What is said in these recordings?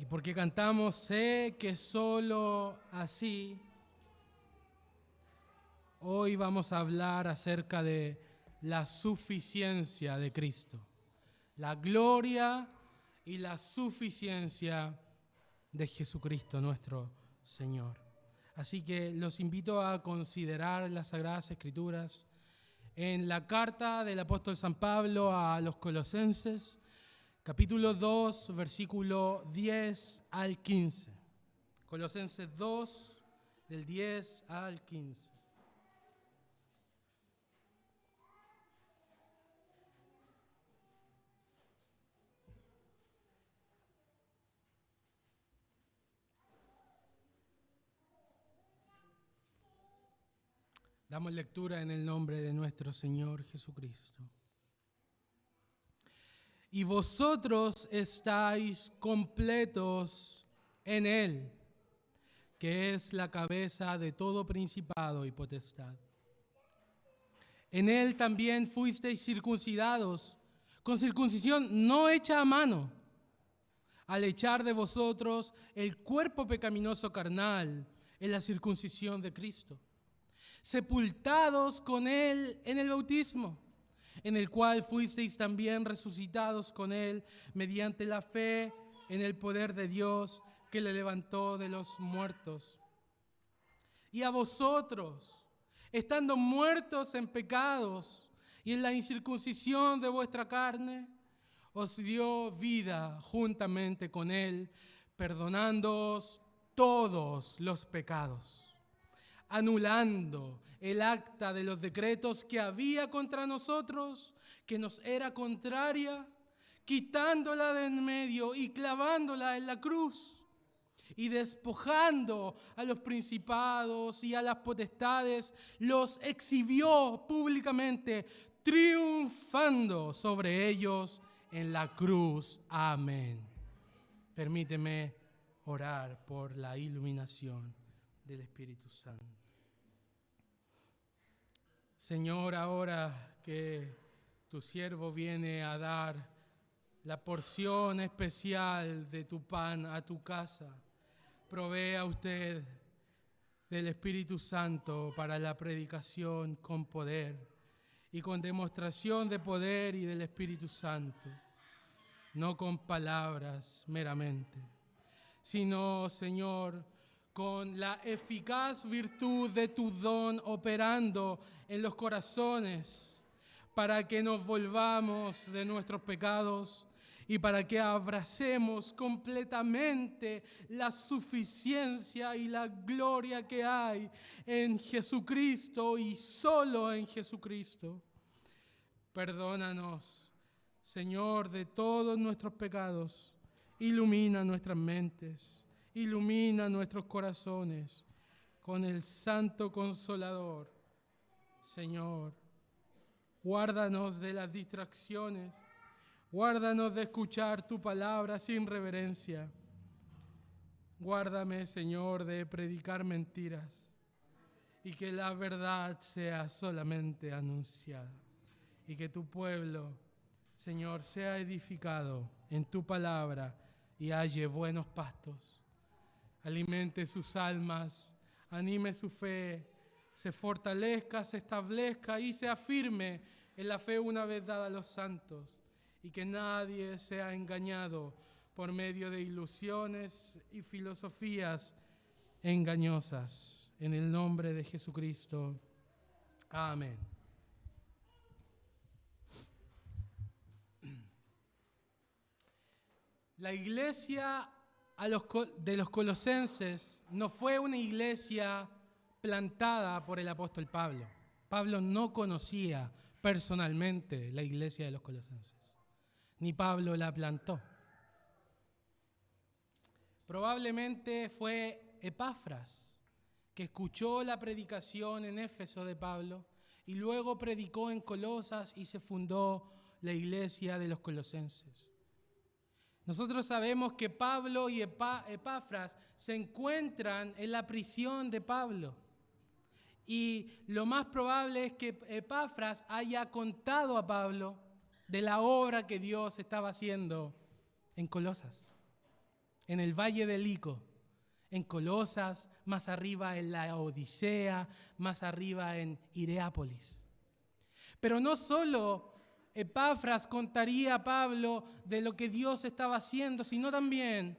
Y porque cantamos Sé que solo así, hoy vamos a hablar acerca de la suficiencia de Cristo, la gloria y la suficiencia de Jesucristo nuestro Señor. Así que los invito a considerar las Sagradas Escrituras en la carta del apóstol San Pablo a los Colosenses, capítulo 2, versículo 10 al 15. Colosenses 2, del 10 al 15. Damos lectura en el nombre de nuestro Señor Jesucristo. Y vosotros estáis completos en Él, que es la cabeza de todo principado y potestad. En Él también fuisteis circuncidados, con circuncisión no hecha a mano, al echar de vosotros el cuerpo pecaminoso carnal en la circuncisión de Cristo, sepultados con Él en el bautismo, en el cual fuisteis también resucitados con Él mediante la fe en el poder de Dios que le levantó de los muertos. Y a vosotros, estando muertos en pecados y en la incircuncisión de vuestra carne, os dio vida juntamente con Él, perdonándoos todos los pecados, anulando el acta de los decretos que había contra nosotros, que nos era contraria, quitándola de en medio y clavándola en la cruz, y despojando a los principados y a las potestades, los exhibió públicamente, triunfando sobre ellos en la cruz. Amén. Permíteme orar por la iluminación del Espíritu Santo. Señor, ahora que tu siervo viene a dar la porción especial de tu pan a tu casa, provea usted del Espíritu Santo para la predicación con poder y con demostración de poder y del Espíritu Santo, no con palabras meramente, sino, Señor, con la eficaz virtud de tu don operando en los corazones, para que nos volvamos de nuestros pecados y para que abracemos completamente la suficiencia y la gloria que hay en Jesucristo y solo en Jesucristo. Perdónanos, Señor, de todos nuestros pecados. Ilumina nuestras mentes. Ilumina nuestros corazones con el Santo Consolador. Señor, guárdanos de las distracciones, guárdanos de escuchar tu palabra sin reverencia. Guárdame, Señor, de predicar mentiras y que la verdad sea solamente anunciada y que tu pueblo, Señor, sea edificado en tu palabra y halle buenos pastos. Alimente sus almas, anime su fe, se fortalezca, se establezca y se afirme en la fe una vez dada a los santos, y que nadie sea engañado por medio de ilusiones y filosofías engañosas. En el nombre de Jesucristo. Amén. La iglesia de los colosenses no fue una iglesia plantada por el apóstol Pablo. Pablo no conocía personalmente la iglesia de los colosenses, ni Pablo la plantó. Probablemente fue Epafras, que escuchó la predicación en Éfeso de Pablo y luego predicó en Colosas y se fundó la iglesia de los colosenses. Nosotros sabemos que Pablo y Epafras se encuentran en la prisión de Pablo. Y lo más probable es que Epafras haya contado a Pablo de la obra que Dios estaba haciendo en Colosas. en el Valle del Lico, en Colosas, más arriba en la Odisea, más arriba en Hierápolis. Pero no solo Epafras contaría a Pablo de lo que Dios estaba haciendo, sino también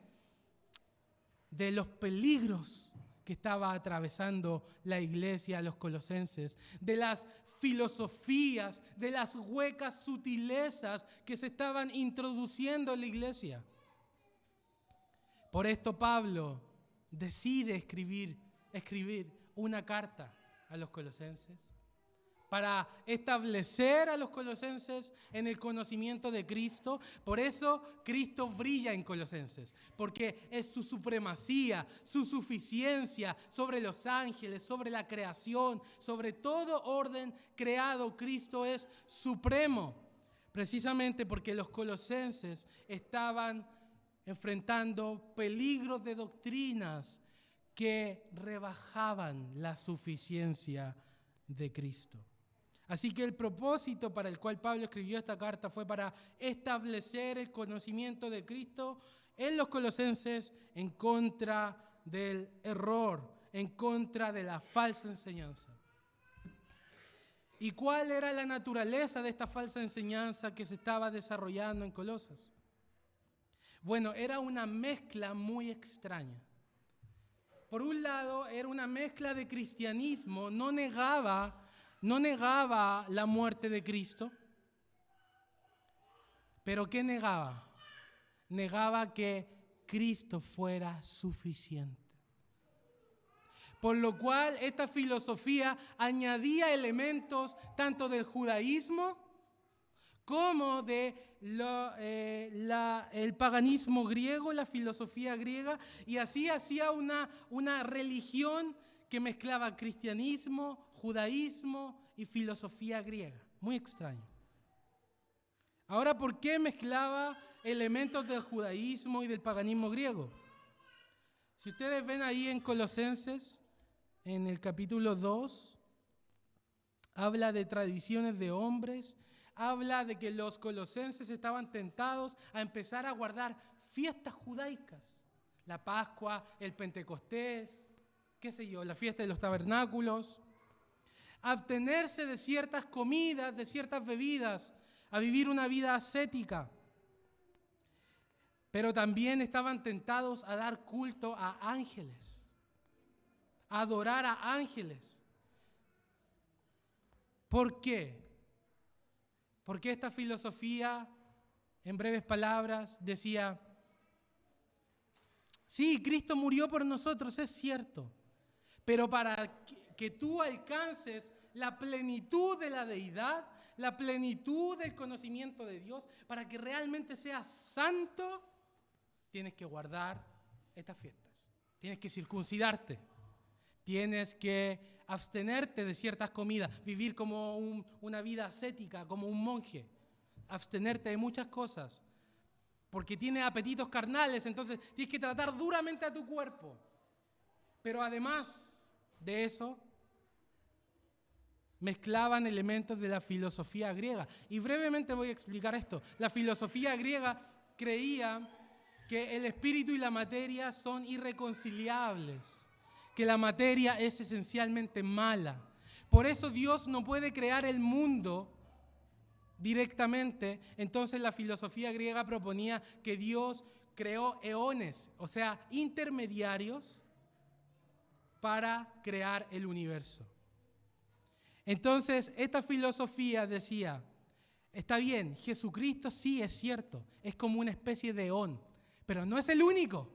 de los peligros que estaba atravesando la iglesia, los colosenses, de las filosofías, de las huecas sutilezas que se estaban introduciendo en la iglesia. Por esto Pablo decide escribir una carta a los colosenses para establecer a los colosenses en el conocimiento de Cristo. Por eso Cristo brilla en Colosenses, porque es su supremacía, su suficiencia sobre los ángeles, sobre la creación, sobre todo orden creado. Cristo es supremo, precisamente porque los colosenses estaban enfrentando peligros de doctrinas que rebajaban la suficiencia de Cristo. Así que el propósito para el cual Pablo escribió esta carta fue para establecer el conocimiento de Cristo en los colosenses en contra del error, en contra de la falsa enseñanza. ¿Y cuál era la naturaleza de esta falsa enseñanza que se estaba desarrollando en Colosas? Bueno, era una mezcla muy extraña. Por un lado, era una mezcla de cristianismo, no negaba la muerte de Cristo, pero ¿qué negaba? Negaba que Cristo fuera suficiente. Por lo cual esta filosofía añadía elementos tanto del judaísmo como de el paganismo griego, la filosofía griega, y así hacía una religión que mezclaba cristianismo, judaísmo y filosofía griega. Muy extraño. Ahora, ¿por qué mezclaba elementos del judaísmo y del paganismo griego? Si ustedes ven ahí en Colosenses, en el capítulo 2, habla de tradiciones de hombres, habla de que los colosenses estaban tentados a empezar a guardar fiestas judaicas, la Pascua, el Pentecostés, qué sé yo, la fiesta de los tabernáculos, abstenerse de ciertas comidas, de ciertas bebidas, a vivir una vida ascética. Pero también estaban tentados a dar culto a ángeles, a adorar a ángeles. ¿Por qué? Porque esta filosofía, en breves palabras, decía: sí, Cristo murió por nosotros, es cierto, pero para que tú alcances la plenitud de la deidad, la plenitud del conocimiento de Dios, para que realmente seas santo, tienes que guardar estas fiestas, tienes que circuncidarte, tienes que abstenerte de ciertas comidas, vivir como una vida ascética, como un monje, abstenerte de muchas cosas, porque tienes apetitos carnales, entonces tienes que tratar duramente a tu cuerpo. Pero además de eso, mezclaban elementos de la filosofía griega. Y brevemente voy a explicar esto. La filosofía griega creía que el espíritu y la materia son irreconciliables, que la materia es esencialmente mala. Por eso Dios no puede crear el mundo directamente. Entonces la filosofía griega proponía que Dios creó eones, o sea, intermediarios, para crear el universo. Entonces esta filosofía decía: está bien, Jesucristo sí es cierto, es como una especie de eón, pero no es el único.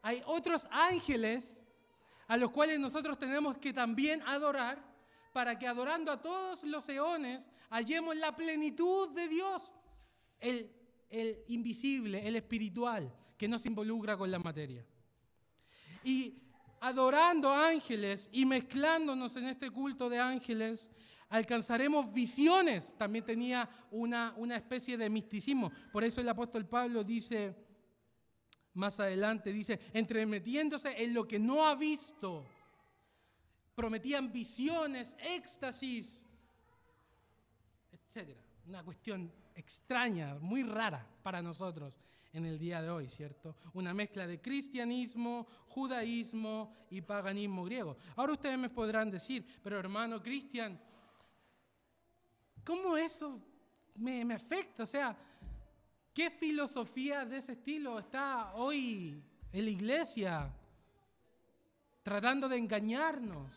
Hay otros ángeles a los cuales nosotros tenemos que también adorar, para que adorando a todos los eones hallemos la plenitud de Dios, el invisible, el espiritual, que no se involucra con la materia. Y adorando ángeles y mezclándonos en este culto de ángeles, alcanzaremos visiones. También tenía una especie de misticismo. Por eso el apóstol Pablo dice, más adelante, dice, entremetiéndose en lo que no ha visto, prometían visiones, éxtasis, etc. Una cuestión extraña, muy rara para nosotros en el día de hoy, ¿cierto? Una mezcla de cristianismo, judaísmo y paganismo griego. Ahora ustedes me podrán decir, pero hermano Cristian, ¿cómo eso me afecta? O sea, ¿qué filosofía de ese estilo está hoy en la iglesia tratando de engañarnos?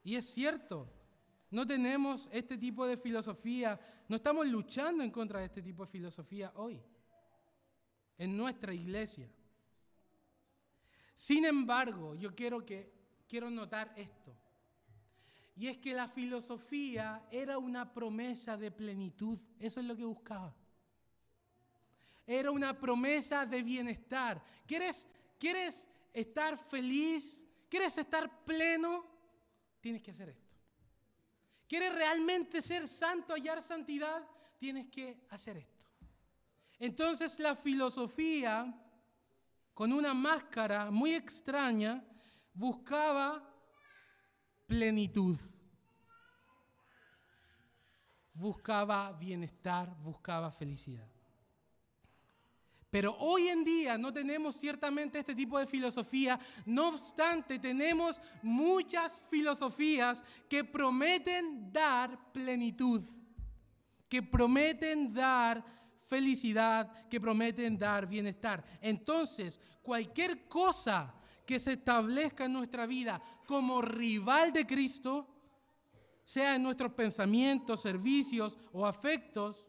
Y es cierto, no tenemos este tipo de filosofía, no estamos luchando en contra de este tipo de filosofía hoy, en nuestra iglesia. Sin embargo, yo quiero notar esto, y es que la filosofía era una promesa de plenitud, eso es lo que buscaba. Era una promesa de bienestar. ¿Quieres estar feliz? ¿Quieres estar pleno? Tienes que hacer esto. ¿Quieres realmente ser santo, hallar santidad? Tienes que hacer esto. Entonces la filosofía, con una máscara muy extraña, buscaba plenitud. Buscaba bienestar, buscaba felicidad. Pero hoy en día no tenemos ciertamente este tipo de filosofía, no obstante tenemos muchas filosofías que prometen dar plenitud, que prometen dar felicidad, que prometen dar bienestar. Entonces, cualquier cosa que se establezca en nuestra vida como rival de Cristo, sea en nuestros pensamientos, servicios o afectos,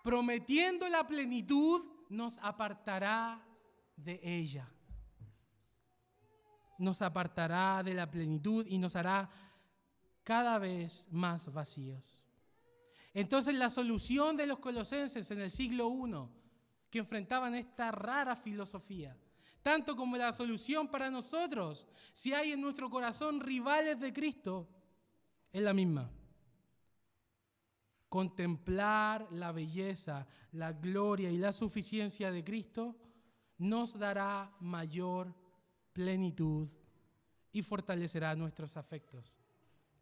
prometiendo la plenitud, nos apartará de ella. Nos apartará de la plenitud y nos hará cada vez más vacíos. Entonces la solución de los colosenses en el siglo I, que enfrentaban esta rara filosofía, tanto como la solución para nosotros, si hay en nuestro corazón rivales de Cristo, es la misma. Contemplar la belleza, la gloria y la suficiencia de Cristo nos dará mayor plenitud y fortalecerá nuestros afectos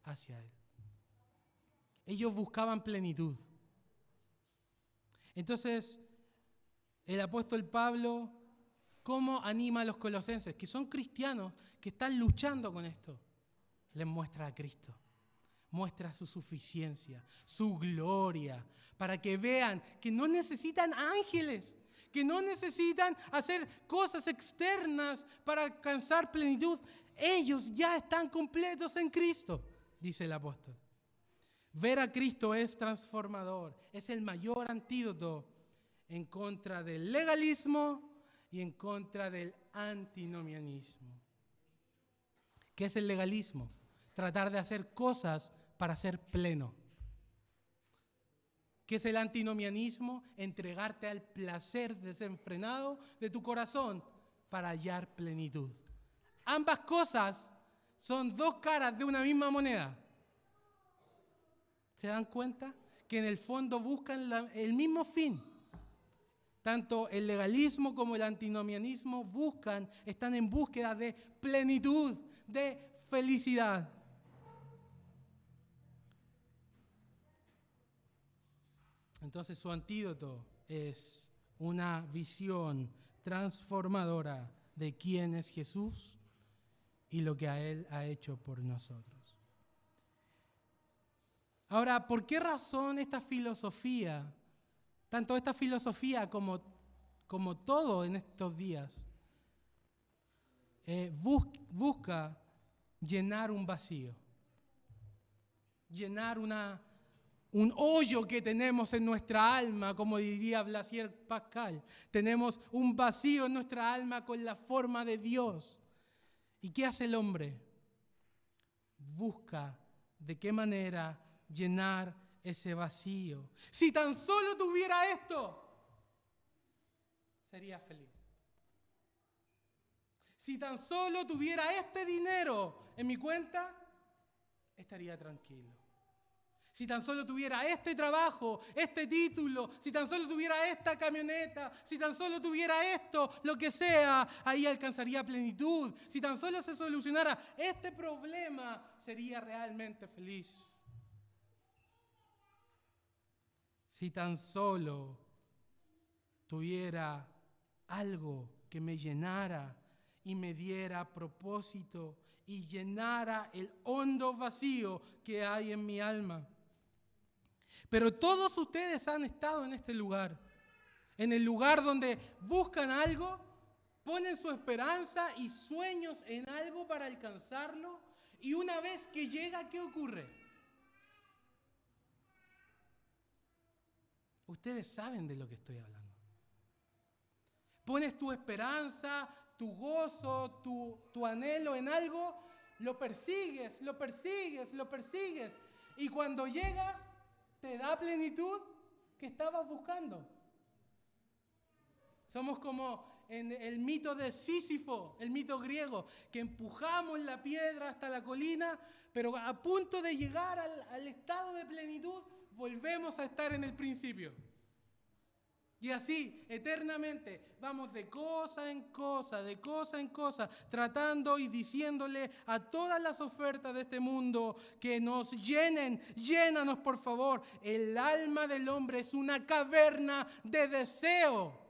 hacia Él. Ellos buscaban plenitud. Entonces, el apóstol Pablo, ¿cómo anima a los colosenses, que son cristianos, que están luchando con esto? Les muestra a Cristo. Muestra su suficiencia, su gloria, para que vean que no necesitan ángeles, que no necesitan hacer cosas externas para alcanzar plenitud. Ellos ya están completos en Cristo, dice el apóstol. Ver a Cristo es transformador, es el mayor antídoto en contra del legalismo y en contra del antinomianismo. ¿Qué es el legalismo? Tratar de hacer cosas para ser pleno. ¿Qué es el antinomianismo? Entregarte al placer desenfrenado de tu corazón para hallar plenitud. Ambas cosas son dos caras de una misma moneda. ¿Se dan cuenta? Que en el fondo buscan el mismo fin. Tanto el legalismo como el antinomianismo están en búsqueda de plenitud, de felicidad. Entonces su antídoto es una visión transformadora de quién es Jesús y lo que Él ha hecho por nosotros. Ahora, ¿por qué razón esta filosofía, tanto esta filosofía como todo en estos días, busca llenar un vacío, llenar un hoyo que tenemos en nuestra alma, como diría Blaise Pascal? Tenemos un vacío en nuestra alma con la forma de Dios. ¿Y qué hace el hombre? Busca de qué manera llenar ese vacío. Si tan solo tuviera esto, sería feliz. Si tan solo tuviera este dinero en mi cuenta, estaría tranquilo. Si tan solo tuviera este trabajo, este título, si tan solo tuviera esta camioneta, si tan solo tuviera esto, lo que sea, ahí alcanzaría plenitud. Si tan solo se solucionara este problema, sería realmente feliz. Si tan solo tuviera algo que me llenara y me diera propósito y llenara el hondo vacío que hay en mi alma. Pero todos ustedes han estado en este lugar, en el lugar donde buscan algo, ponen su esperanza y sueños en algo para alcanzarlo, y una vez que llega, ¿qué ocurre? Ustedes saben de lo que estoy hablando. Pones tu esperanza, tu gozo, tu anhelo en algo, lo persigues, lo persigues, lo persigues. Y cuando llega, te da plenitud que estabas buscando. Somos como en el mito de Sísifo, el mito griego, que empujamos la piedra hasta la colina, pero a punto de llegar al estado de plenitud, volvemos a estar en el principio. Y así, eternamente, vamos de cosa en cosa, de cosa en cosa, tratando y diciéndole a todas las ofertas de este mundo que nos llenen, llénanos por favor. El alma del hombre es una caverna de deseo.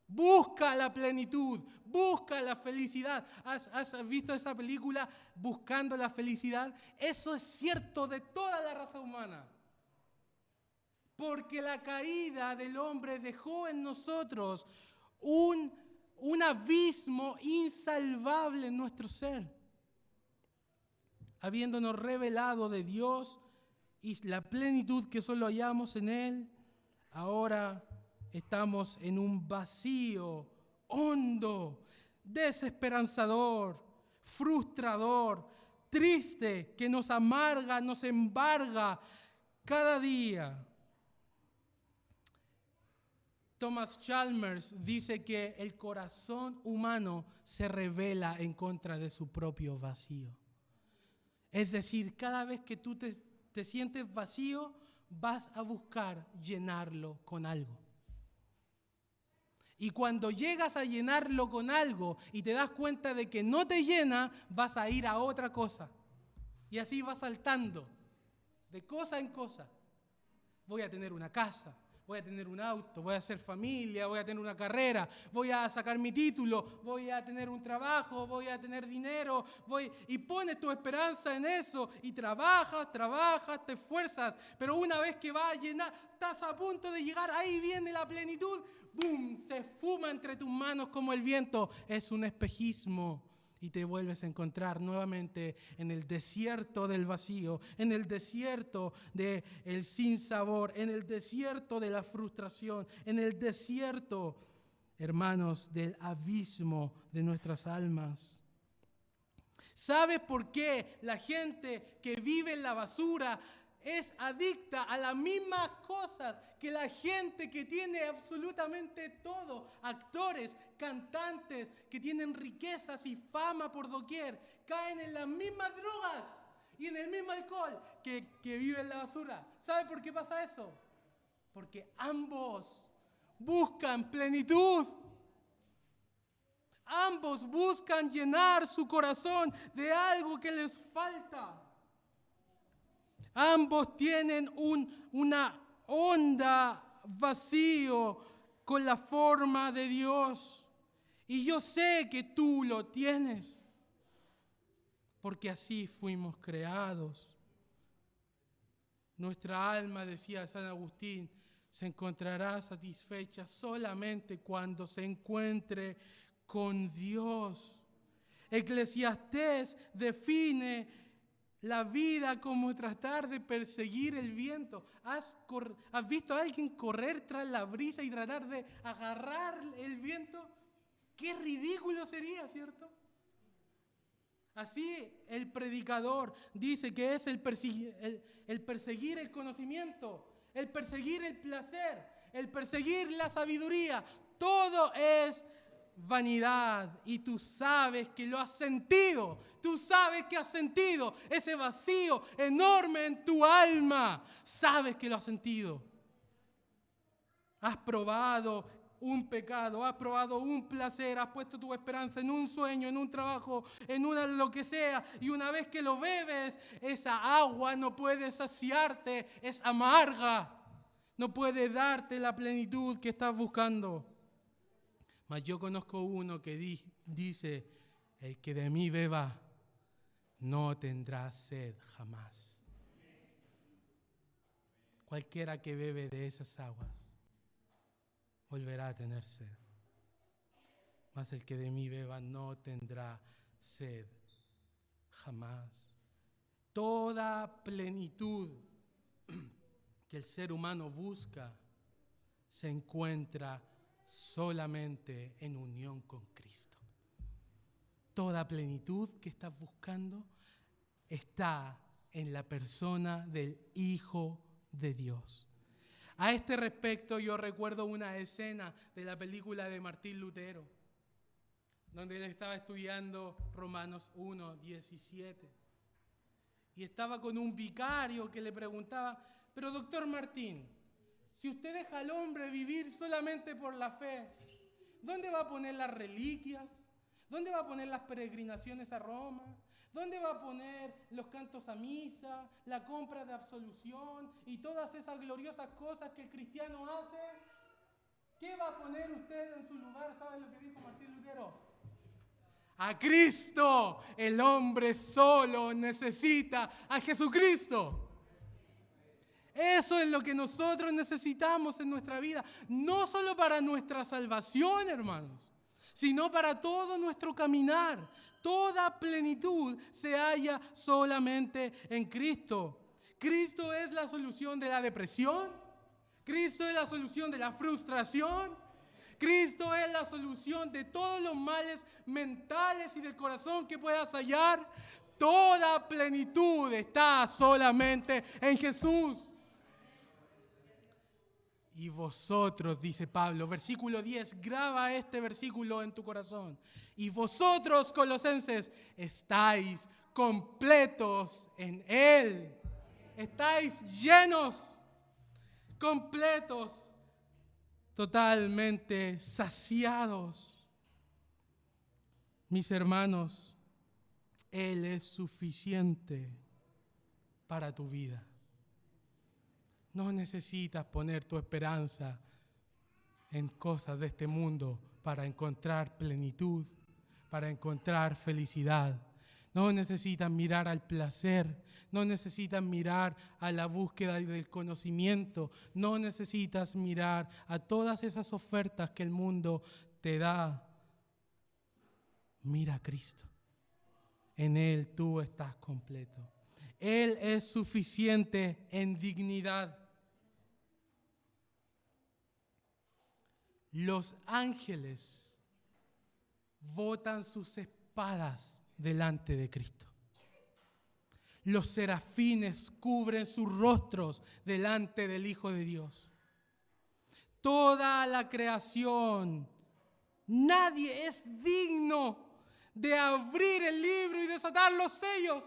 Busca la plenitud, busca la felicidad. ¿Has visto esa película, Buscando la Felicidad? Eso es cierto de toda la raza humana. Porque la caída del hombre dejó en nosotros un abismo insalvable en nuestro ser. Habiéndonos revelado de Dios y la plenitud que solo hallamos en Él, ahora estamos en un vacío hondo, desesperanzador, frustrador, triste, que nos amarga, nos embarga cada día. Thomas Chalmers dice que el corazón humano se rebela en contra de su propio vacío. Es decir, cada vez que tú te sientes vacío, vas a buscar llenarlo con algo. Y cuando llegas a llenarlo con algo y te das cuenta de que no te llena, vas a ir a otra cosa. Y así vas saltando de cosa en cosa. Voy a tener una casa, voy a tener un auto, voy a hacer familia, voy a tener una carrera, voy a sacar mi título, voy a tener un trabajo, voy a tener dinero, y pones tu esperanza en eso y trabajas, te esfuerzas, pero una vez que vas a llenar, estás a punto de llegar, ahí viene la plenitud, ¡bum!, se esfuma entre tus manos como el viento, es un espejismo. Y te vuelves a encontrar nuevamente en el desierto del vacío, en el desierto del sinsabor, en el desierto de la frustración, en el desierto, hermanos, del abismo de nuestras almas. ¿Sabes por qué la gente que vive en la basura es adicta a las mismas cosas que la gente que tiene absolutamente todo? Actores, cantantes que tienen riquezas y fama por doquier, caen en las mismas drogas y en el mismo alcohol que vive en la basura. ¿Sabe por qué pasa eso? Porque ambos buscan plenitud. Ambos buscan llenar su corazón de algo que les falta. Ambos tienen una honda vacío con la forma de Dios. Y yo sé que tú lo tienes, porque así fuimos creados. Nuestra alma, decía San Agustín, se encontrará satisfecha solamente cuando se encuentre con Dios. Eclesiastés define la vida como tratar de perseguir el viento. ¿Has visto a alguien correr tras la brisa y tratar de agarrar el viento? ¡Qué ridículo sería!, ¿cierto? Así el predicador dice que es el perseguir el conocimiento, el perseguir el placer, el perseguir la sabiduría. Todo es vanidad, y tú sabes que lo has sentido, tú sabes que has sentido ese vacío enorme en tu alma, sabes que lo has sentido. Has probado un pecado, has probado un placer, has puesto tu esperanza en un sueño, en un trabajo, en lo que sea, y una vez que lo bebes, esa agua no puede saciarte, es amarga. no puede darte la plenitud que estás buscando. Mas yo conozco uno que dice, el que de mí beba, no tendrá sed jamás. Cualquiera que bebe de esas aguas, volverá a tener sed. Mas el que de mí beba, no tendrá sed jamás. Toda plenitud que el ser humano busca se encuentra solamente en unión con Cristo. Toda plenitud que estás buscando está en la persona del Hijo de Dios. A este respecto, yo recuerdo una escena de la película de Martín Lutero, donde él estaba estudiando Romanos 1:17. Y estaba con un vicario que le preguntaba, pero doctor Martín, si usted deja al hombre vivir solamente por la fe, ¿dónde va a poner las reliquias? ¿Dónde va a poner las peregrinaciones a Roma? ¿Dónde va a poner los cantos a misa, la compra de absolución y todas esas gloriosas cosas que el cristiano hace? ¿Qué va a poner usted en su lugar? ¿Sabe lo que dijo Martín Lutero? A Cristo. El hombre solo necesita a Jesucristo. Eso es lo que nosotros necesitamos en nuestra vida. No solo para nuestra salvación, hermanos, sino para todo nuestro caminar. Toda plenitud se halla solamente en Cristo. Cristo es la solución de la depresión. Cristo es la solución de la frustración. Cristo es la solución de todos los males mentales y del corazón que puedas hallar. Toda plenitud está solamente en Jesús. Y vosotros, dice Pablo, versículo 10, graba este versículo en tu corazón. Y vosotros, colosenses, estáis completos en Él. Estáis llenos, completos, totalmente saciados. Mis hermanos, Él es suficiente para tu vida. No necesitas poner tu esperanza en cosas de este mundo para encontrar plenitud, para encontrar felicidad. No necesitas mirar al placer, no necesitas mirar a la búsqueda del conocimiento, no necesitas mirar a todas esas ofertas que el mundo te da. Mira a Cristo. En Él tú estás completo. Él es suficiente en dignidad. Los ángeles botan sus espadas delante de Cristo. Los serafines cubren sus rostros delante del Hijo de Dios. Toda la creación, nadie es digno de abrir el libro y desatar los sellos.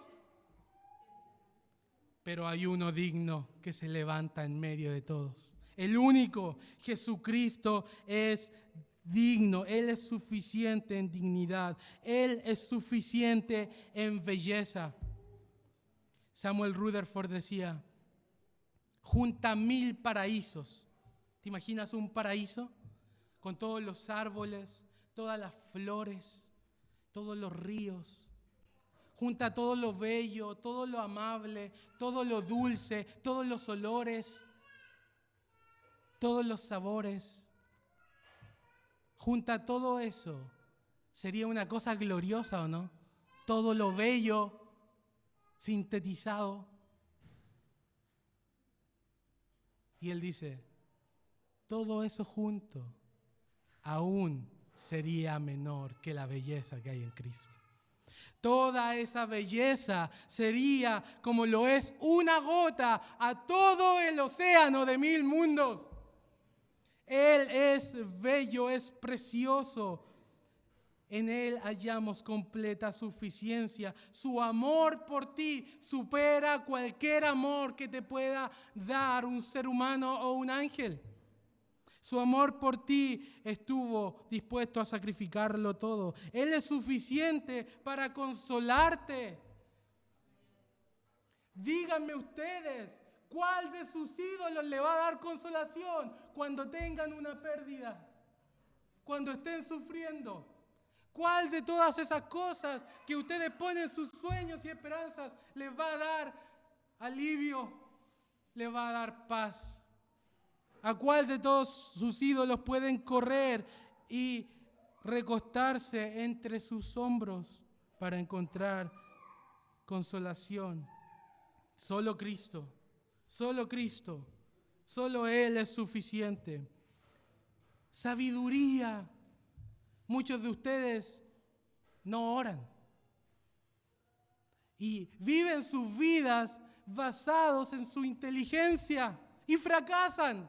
Pero hay uno digno que se levanta en medio de todos. El único, Jesucristo, es digno. Él es suficiente en dignidad. Él es suficiente en belleza. Samuel Rutherford decía, junta 1000 paraísos. ¿Te imaginas un paraíso? Con todos los árboles, todas las flores, todos los ríos. Junta todo lo bello, todo lo amable, todo lo dulce, todos los olores, todos los sabores. Junta todo eso. Sería una cosa gloriosa, ¿o no? Todo lo bello, sintetizado. Y él dice, todo eso junto aún sería menor que la belleza que hay en Cristo. Toda esa belleza sería como lo es una gota a todo el océano de 1000 mundos. Él es bello, es precioso. En Él hallamos completa suficiencia. Su amor por ti supera cualquier amor que te pueda dar un ser humano o un ángel. Su amor por ti estuvo dispuesto a sacrificarlo todo. Él es suficiente para consolarte. Díganme ustedes, ¿Cuál de sus ídolos le va a dar consolación cuando tengan una pérdida? Cuando estén sufriendo. ¿Cuál de todas esas cosas que ustedes ponen sus sueños y esperanzas les va a dar alivio? ¿Les va a dar paz? ¿A cuál de todos sus ídolos pueden correr y recostarse entre sus hombros para encontrar consolación? Solo Cristo, solo Cristo, solo Él es suficiente. Sabiduría. Muchos de ustedes no oran y viven sus vidas basados en su inteligencia y fracasan.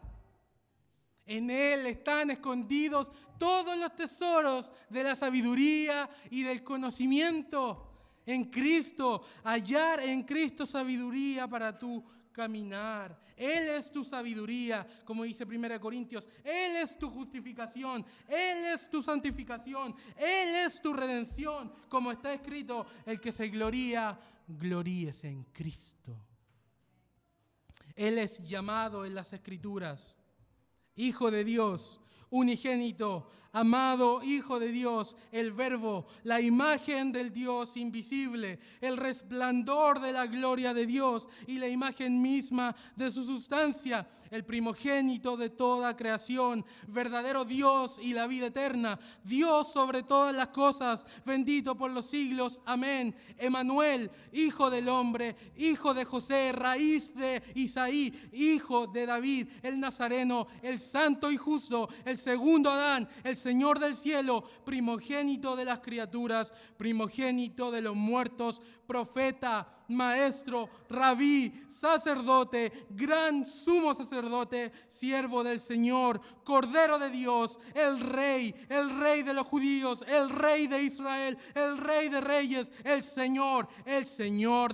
En Él están escondidos todos los tesoros de la sabiduría y del conocimiento. En Cristo, hallar en Cristo sabiduría para tu caminar. Él es tu sabiduría, como dice 1 Corintios. Él es tu justificación. Él es tu santificación. Él es tu redención. Como está escrito, el que se gloría, gloríese en Cristo. Él es llamado en las Escrituras Hijo de Dios, unigénito, amado Hijo de Dios, el Verbo, la imagen del Dios invisible, el resplandor de la gloria de Dios y la imagen misma de su sustancia, el primogénito de toda creación, verdadero Dios y la vida eterna, Dios sobre todas las cosas, bendito por los siglos. Amén. Emanuel, Hijo del hombre, Hijo de José, raíz de Isaí, Hijo de David, el Nazareno, el santo y justo, el segundo Adán, el Señor del cielo, primogénito de las criaturas, primogénito de los muertos, profeta, maestro, rabí, sacerdote, gran sumo sacerdote, siervo del Señor, Cordero de Dios, el Rey de los judíos, el Rey de Israel, el Rey de reyes, el Señor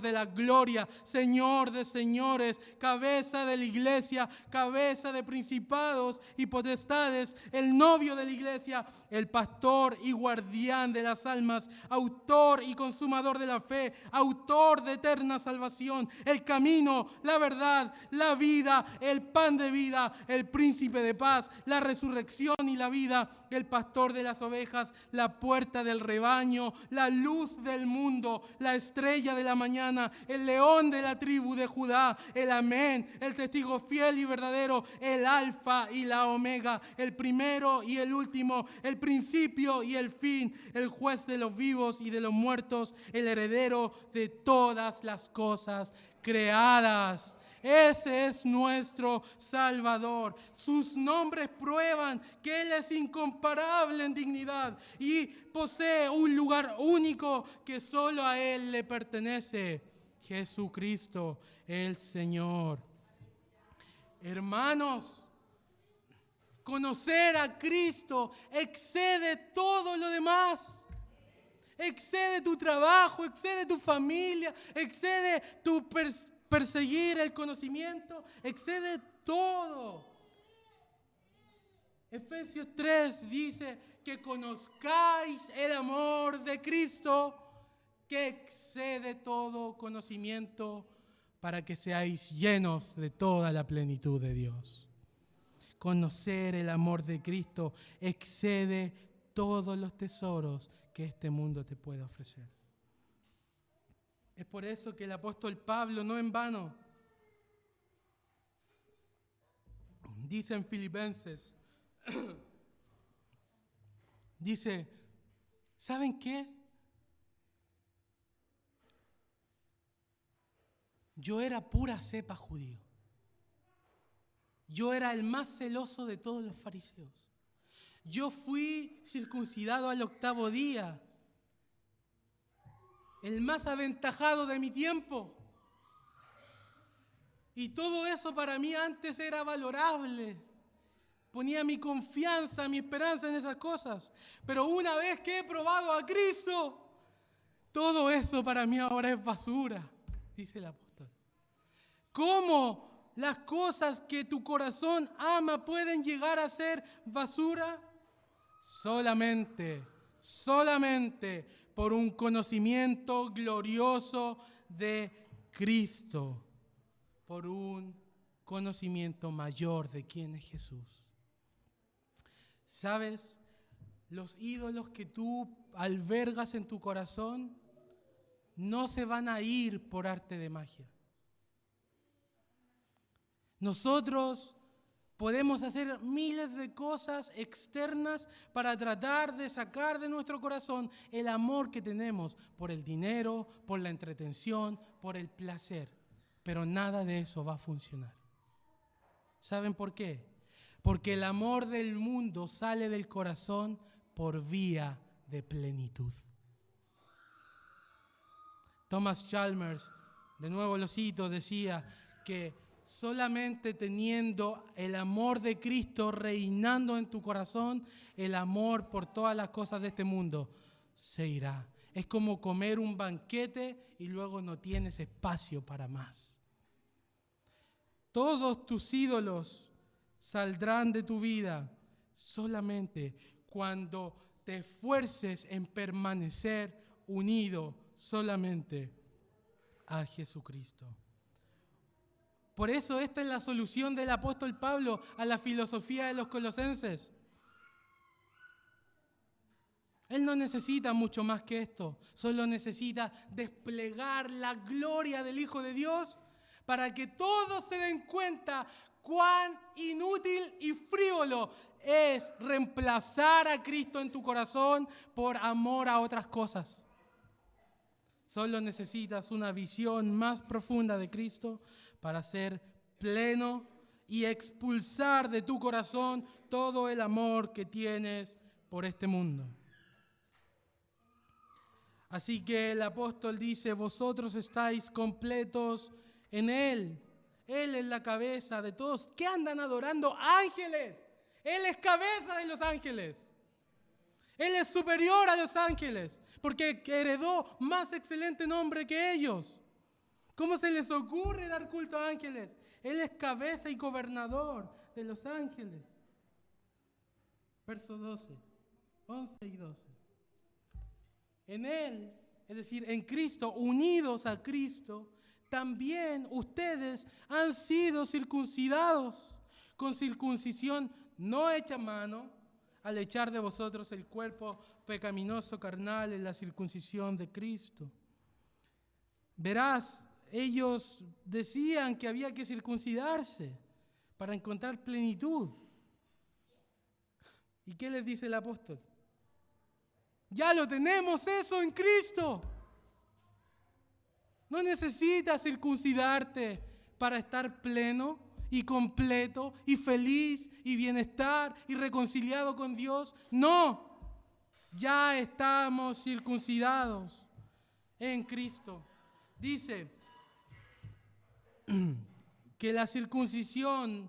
de la gloria, Señor de señores, cabeza de la iglesia, cabeza de principados y potestades, el novio de la iglesia, el pastor y guardián de las almas, autor y consumador de la fe, autor de eterna salvación, el camino, la verdad, la vida, el pan de vida, el príncipe de paz, la resurrección y la vida, el pastor de las ovejas, la puerta del rebaño, la luz del mundo, la estrella de la mañana, el león de la tribu de Judá, el amén, el testigo fiel y verdadero, el alfa y la omega, el primero y el último, el principio y el fin, el juez de los vivos y de los muertos, el heredero de todas las cosas creadas. Ese es nuestro Salvador. Sus nombres prueban que Él es incomparable en dignidad y posee un lugar único que solo a Él le pertenece. Jesucristo, el Señor. Hermanos, conocer a Cristo excede todo lo demás. Excede tu trabajo, excede tu familia, excede tu perseguir el conocimiento, excede todo. Efesios 3 dice que conozcáis el amor de Cristo, que excede todo conocimiento, para que seáis llenos de toda la plenitud de Dios. Conocer el amor de Cristo excede todos los tesoros que este mundo te puede ofrecer. Es por eso que el apóstol Pablo, no en vano, dice en Filipenses, dice, ¿saben qué? Yo era pura cepa judío. Yo era el más celoso de todos los fariseos. Yo fui circuncidado al 8º día, el más aventajado de mi tiempo. Y todo eso para mí antes era valorable. Ponía mi confianza, mi esperanza en esas cosas. Pero una vez que he probado a Cristo, todo eso para mí ahora es basura, dice el apóstol. ¿Cómo las cosas que tu corazón ama pueden llegar a ser basura? Solamente por un conocimiento glorioso de Cristo. por un conocimiento mayor de quién es Jesús. ¿Sabes? Los ídolos que tú albergas en tu corazón no se van a ir por arte de magia. Nosotros podemos hacer miles de cosas externas para tratar de sacar de nuestro corazón el amor que tenemos por el dinero, por la entretención, por el placer. Pero nada de eso va a funcionar. ¿Saben por qué? Porque el amor del mundo sale del corazón por vía de plenitud. Thomas Chalmers, de nuevo lo cito, decía que solamente teniendo el amor de Cristo reinando en tu corazón, el amor por todas las cosas de este mundo se irá. Es como comer un banquete y luego no tienes espacio para más. Todos tus ídolos saldrán de tu vida solamente cuando te esfuerces en permanecer unido solamente a Jesucristo. Por eso esta es la solución del apóstol Pablo a la filosofía de los colosenses. Él no necesita mucho más que esto, solo necesita desplegar la gloria del Hijo de Dios para que todos se den cuenta cuán inútil y frívolo es reemplazar a Cristo en tu corazón por amor a otras cosas. Solo necesitas una visión más profunda de Cristo para ser pleno y expulsar de tu corazón todo el amor que tienes por este mundo. Así que el apóstol dice, vosotros estáis completos en Él. Él es la cabeza de todos. ¿Qué andan adorando? Ángeles. Él es cabeza de los ángeles. Él es superior a los ángeles, porque heredó más excelente nombre que ellos. ¿Cómo se les ocurre dar culto a ángeles? Él es cabeza y gobernador de los ángeles. Verso 12, 11 y 12. En Él, es decir, en Cristo, unidos a Cristo, también ustedes han sido circuncidados con circuncisión no hecha a mano, al echar de vosotros el cuerpo pecaminoso carnal en la circuncisión de Cristo. Verás, ellos decían que había que circuncidarse para encontrar plenitud. ¿Y qué les dice el apóstol? Ya lo tenemos eso en Cristo. No necesitas circuncidarte para estar pleno y completo y feliz y bienestar y reconciliado con Dios. No, ya estamos circuncidados en Cristo. Dice que la circuncisión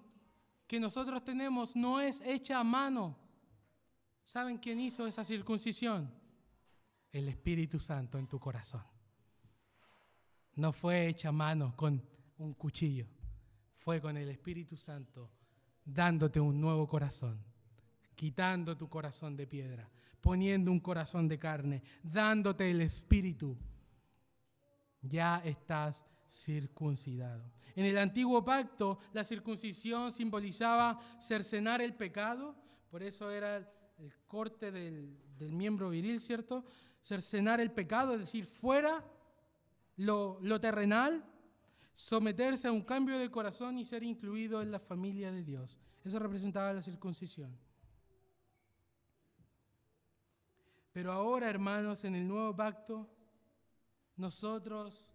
que nosotros tenemos no es hecha a mano. ¿Saben quién hizo esa circuncisión? El Espíritu Santo en tu corazón. No fue hecha a mano con un cuchillo. Fue con el Espíritu Santo dándote un nuevo corazón, quitando tu corazón de piedra, poniendo un corazón de carne, dándote el Espíritu. Ya estás circuncidado. En el antiguo pacto, la circuncisión simbolizaba cercenar el pecado, por eso era el corte del miembro viril, ¿cierto? Cercenar el pecado, es decir, fuera lo terrenal, someterse a un cambio de corazón y ser incluido en la familia de Dios. Eso representaba la circuncisión. Pero ahora, hermanos, en el nuevo pacto, nosotros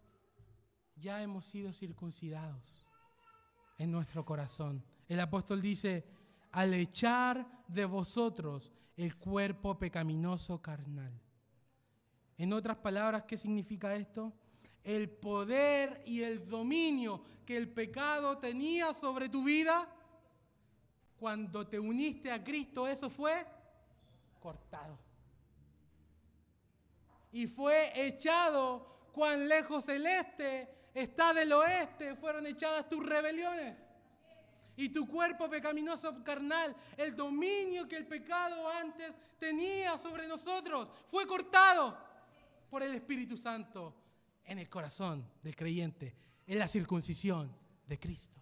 ya hemos sido circuncidados en nuestro corazón. El apóstol dice, al echar de vosotros el cuerpo pecaminoso carnal. En otras palabras, ¿qué significa esto? El poder y el dominio que el pecado tenía sobre tu vida, cuando te uniste a Cristo, eso fue cortado. Y fue echado, cuán lejos el este está del oeste, fueron echadas tus rebeliones. Y tu cuerpo pecaminoso carnal, el dominio que el pecado antes tenía sobre nosotros, fue cortado por el Espíritu Santo en el corazón del creyente, en la circuncisión de Cristo.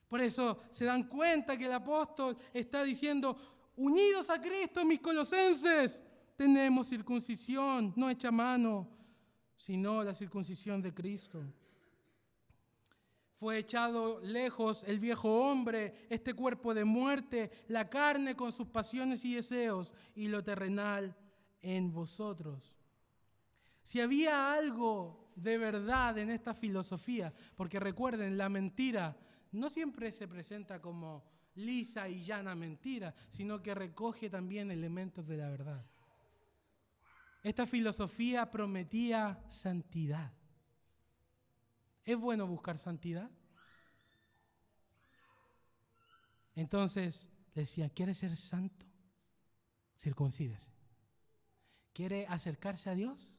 Por eso se dan cuenta que el apóstol está diciendo, unidos a Cristo, mis colosenses, tenemos circuncisión, no hecha a mano, sino la circuncisión de Cristo. Fue echado lejos el viejo hombre, este cuerpo de muerte, la carne con sus pasiones y deseos, y lo terrenal en vosotros. Si había algo de verdad en esta filosofía, porque recuerden, la mentira no siempre se presenta como lisa y llana mentira, sino que recoge también elementos de la verdad. Esta filosofía prometía santidad. ¿Es bueno buscar santidad? Entonces decía, ¿quiere ser santo? Circuncídese. ¿Quiere acercarse a Dios?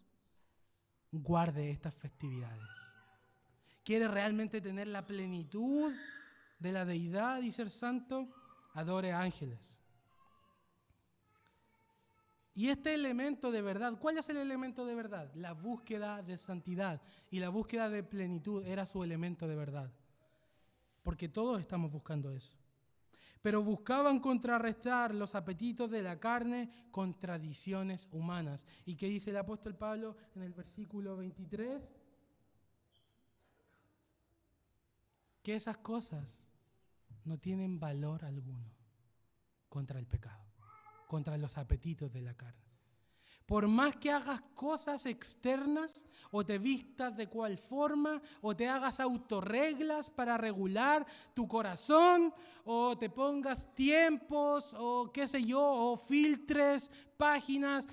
Guarde estas festividades. ¿Quiere realmente tener la plenitud de la deidad y ser santo? Adore ángeles. Y este elemento de verdad, ¿cuál es el elemento de verdad? La búsqueda de santidad y la búsqueda de plenitud era su elemento de verdad. Porque todos estamos buscando eso. Pero buscaban contrarrestar los apetitos de la carne con tradiciones humanas. ¿Y qué dice el apóstol Pablo en el versículo 23? Que esas cosas no tienen valor alguno contra el pecado, contra los apetitos de la carne. Por más que hagas cosas externas o te vistas de cual forma o te hagas autorreglas para regular tu corazón o te pongas tiempos o qué sé yo, o filtres páginas,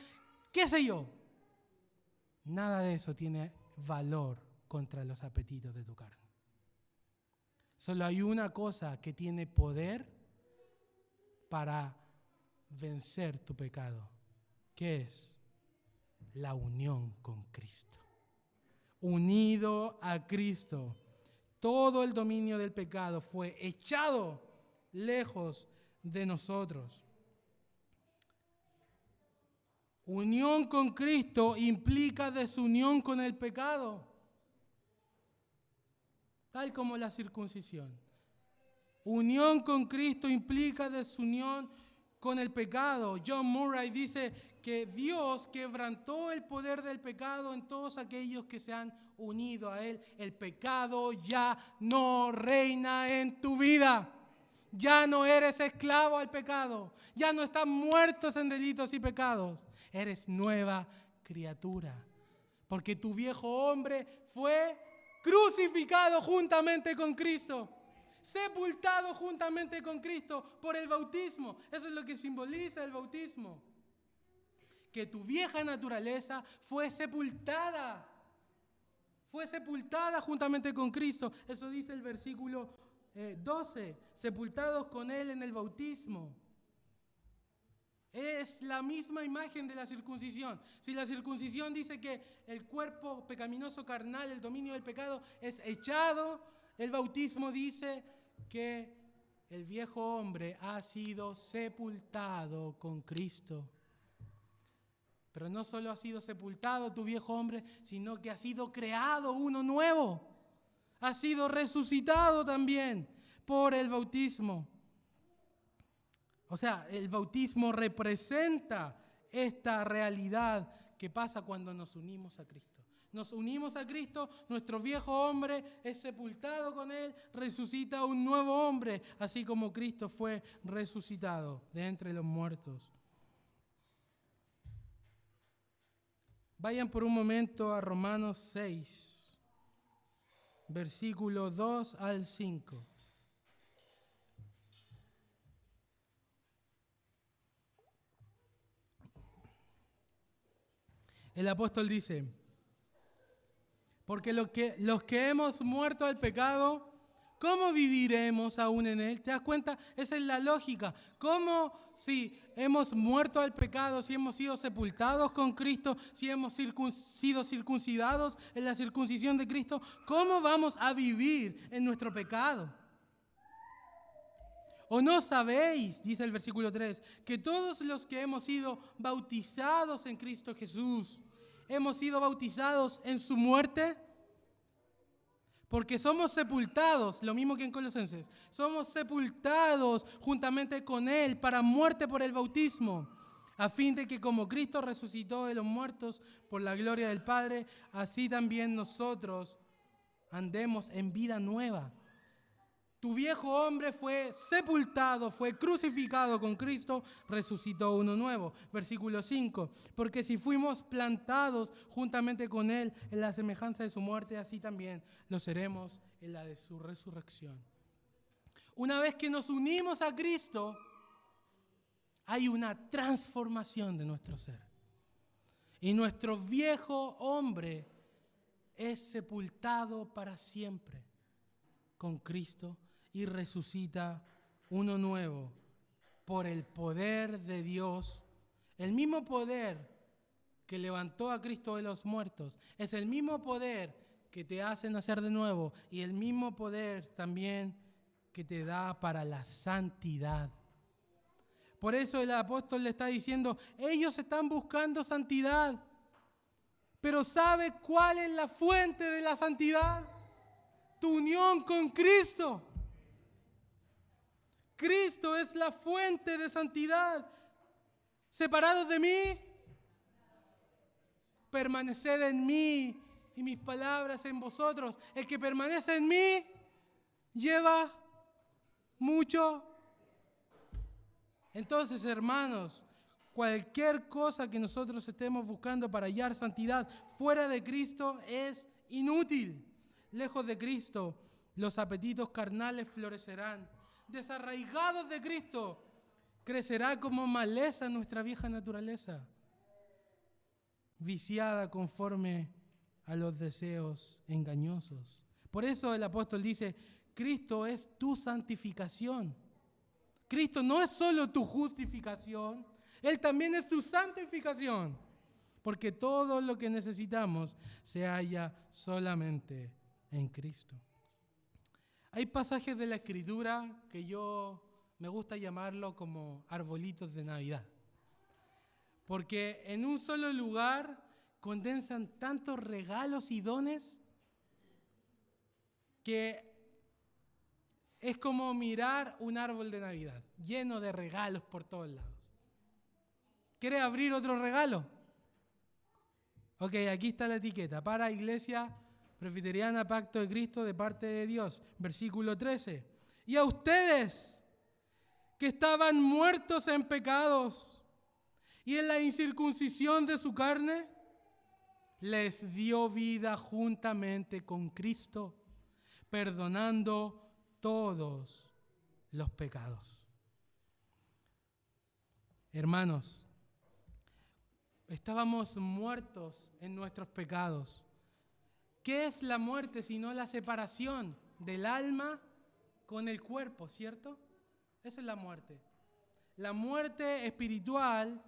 qué sé yo. Nada de eso tiene valor contra los apetitos de tu carne. Solo hay una cosa que tiene poder para vencer tu pecado. ¿Qué es? La unión con Cristo. Unido a Cristo, todo el dominio del pecado fue echado lejos de nosotros. Unión con Cristo implica desunión con el pecado, tal como la circuncisión. Unión con Cristo implica desunión con el pecado. John Murray dice que Dios quebrantó el poder del pecado en todos aquellos que se han unido a Él. El pecado ya no reina en tu vida. Ya no eres esclavo al pecado. Ya no estás muerto en delitos y pecados. Eres nueva criatura. Porque tu viejo hombre fue crucificado juntamente con Cristo. Sepultado juntamente con Cristo por el bautismo. Eso es lo que simboliza el bautismo. Que tu vieja naturaleza fue sepultada. Fue sepultada juntamente con Cristo. Eso dice el versículo 12. Sepultados con Él en el bautismo. Es la misma imagen de la circuncisión. Si la circuncisión dice que el cuerpo pecaminoso carnal, el dominio del pecado, es echado, el bautismo dice que el viejo hombre ha sido sepultado con Cristo. Pero no solo ha sido sepultado tu viejo hombre, sino que ha sido creado uno nuevo. Ha sido resucitado también por el bautismo. O sea, el bautismo representa esta realidad que pasa cuando nos unimos a Cristo. Nos unimos a Cristo, nuestro viejo hombre es sepultado con Él, resucita un nuevo hombre, así como Cristo fue resucitado de entre los muertos. Vayan por un momento a Romanos 6, versículos 2 al 5. El apóstol dice, porque los que hemos muerto al pecado, ¿cómo viviremos aún en él? ¿Te das cuenta? Esa es la lógica. ¿Cómo si hemos muerto al pecado, si hemos sido sepultados con Cristo, si hemos sido circuncidados en la circuncisión de Cristo, cómo vamos a vivir en nuestro pecado? ¿O no sabéis, dice el versículo 3, que todos los que hemos sido bautizados en Cristo Jesús, hemos sido bautizados en su muerte? Porque somos sepultados, lo mismo que en Colosenses, somos sepultados juntamente con Él para muerte por el bautismo, a fin de que como Cristo resucitó de los muertos por la gloria del Padre, así también nosotros andemos en vida nueva. Tu viejo hombre fue sepultado, fue crucificado con Cristo, resucitó uno nuevo. Versículo 5. Porque si fuimos plantados juntamente con Él en la semejanza de su muerte, así también lo seremos en la de su resurrección. Una vez que nos unimos a Cristo, hay una transformación de nuestro ser. Y nuestro viejo hombre es sepultado para siempre con Cristo y resucita uno nuevo por el poder de Dios. El mismo poder que levantó a Cristo de los muertos es el mismo poder que te hace nacer de nuevo y el mismo poder también que te da para la santidad. Por eso el apóstol le está diciendo, ellos están buscando santidad, pero ¿sabe cuál es la fuente de la santidad? Tu unión con Cristo. Cristo es la fuente de santidad. Separados de mí, permaneced en mí y mis palabras en vosotros. El que permanece en mí lleva mucho. Entonces, hermanos, cualquier cosa que nosotros estemos buscando para hallar santidad fuera de Cristo es inútil. Lejos de Cristo, los apetitos carnales florecerán. Desarraigados de Cristo, crecerá como maleza nuestra vieja naturaleza, viciada conforme a los deseos engañosos. Por eso el apóstol dice, Cristo es tu santificación. Cristo no es solo tu justificación, Él también es tu santificación. Porque todo lo que necesitamos se halla solamente en Cristo. Hay pasajes de la Escritura que yo me gusta llamarlo como arbolitos de Navidad. Porque en un solo lugar condensan tantos regalos y dones que es como mirar un árbol de Navidad, lleno de regalos por todos lados. ¿Quieres abrir otro regalo? Ok, aquí está la etiqueta. Para Iglesia Presbiteriana Pacto de Cristo de parte de Dios. Versículo 13. Y a ustedes que estaban muertos en pecados y en la incircuncisión de su carne, les dio vida juntamente con Cristo, perdonando todos los pecados. Hermanos, estábamos muertos en nuestros pecados. ¿Qué es la muerte sino la separación del alma con el cuerpo, cierto? Eso es la muerte. La muerte espiritual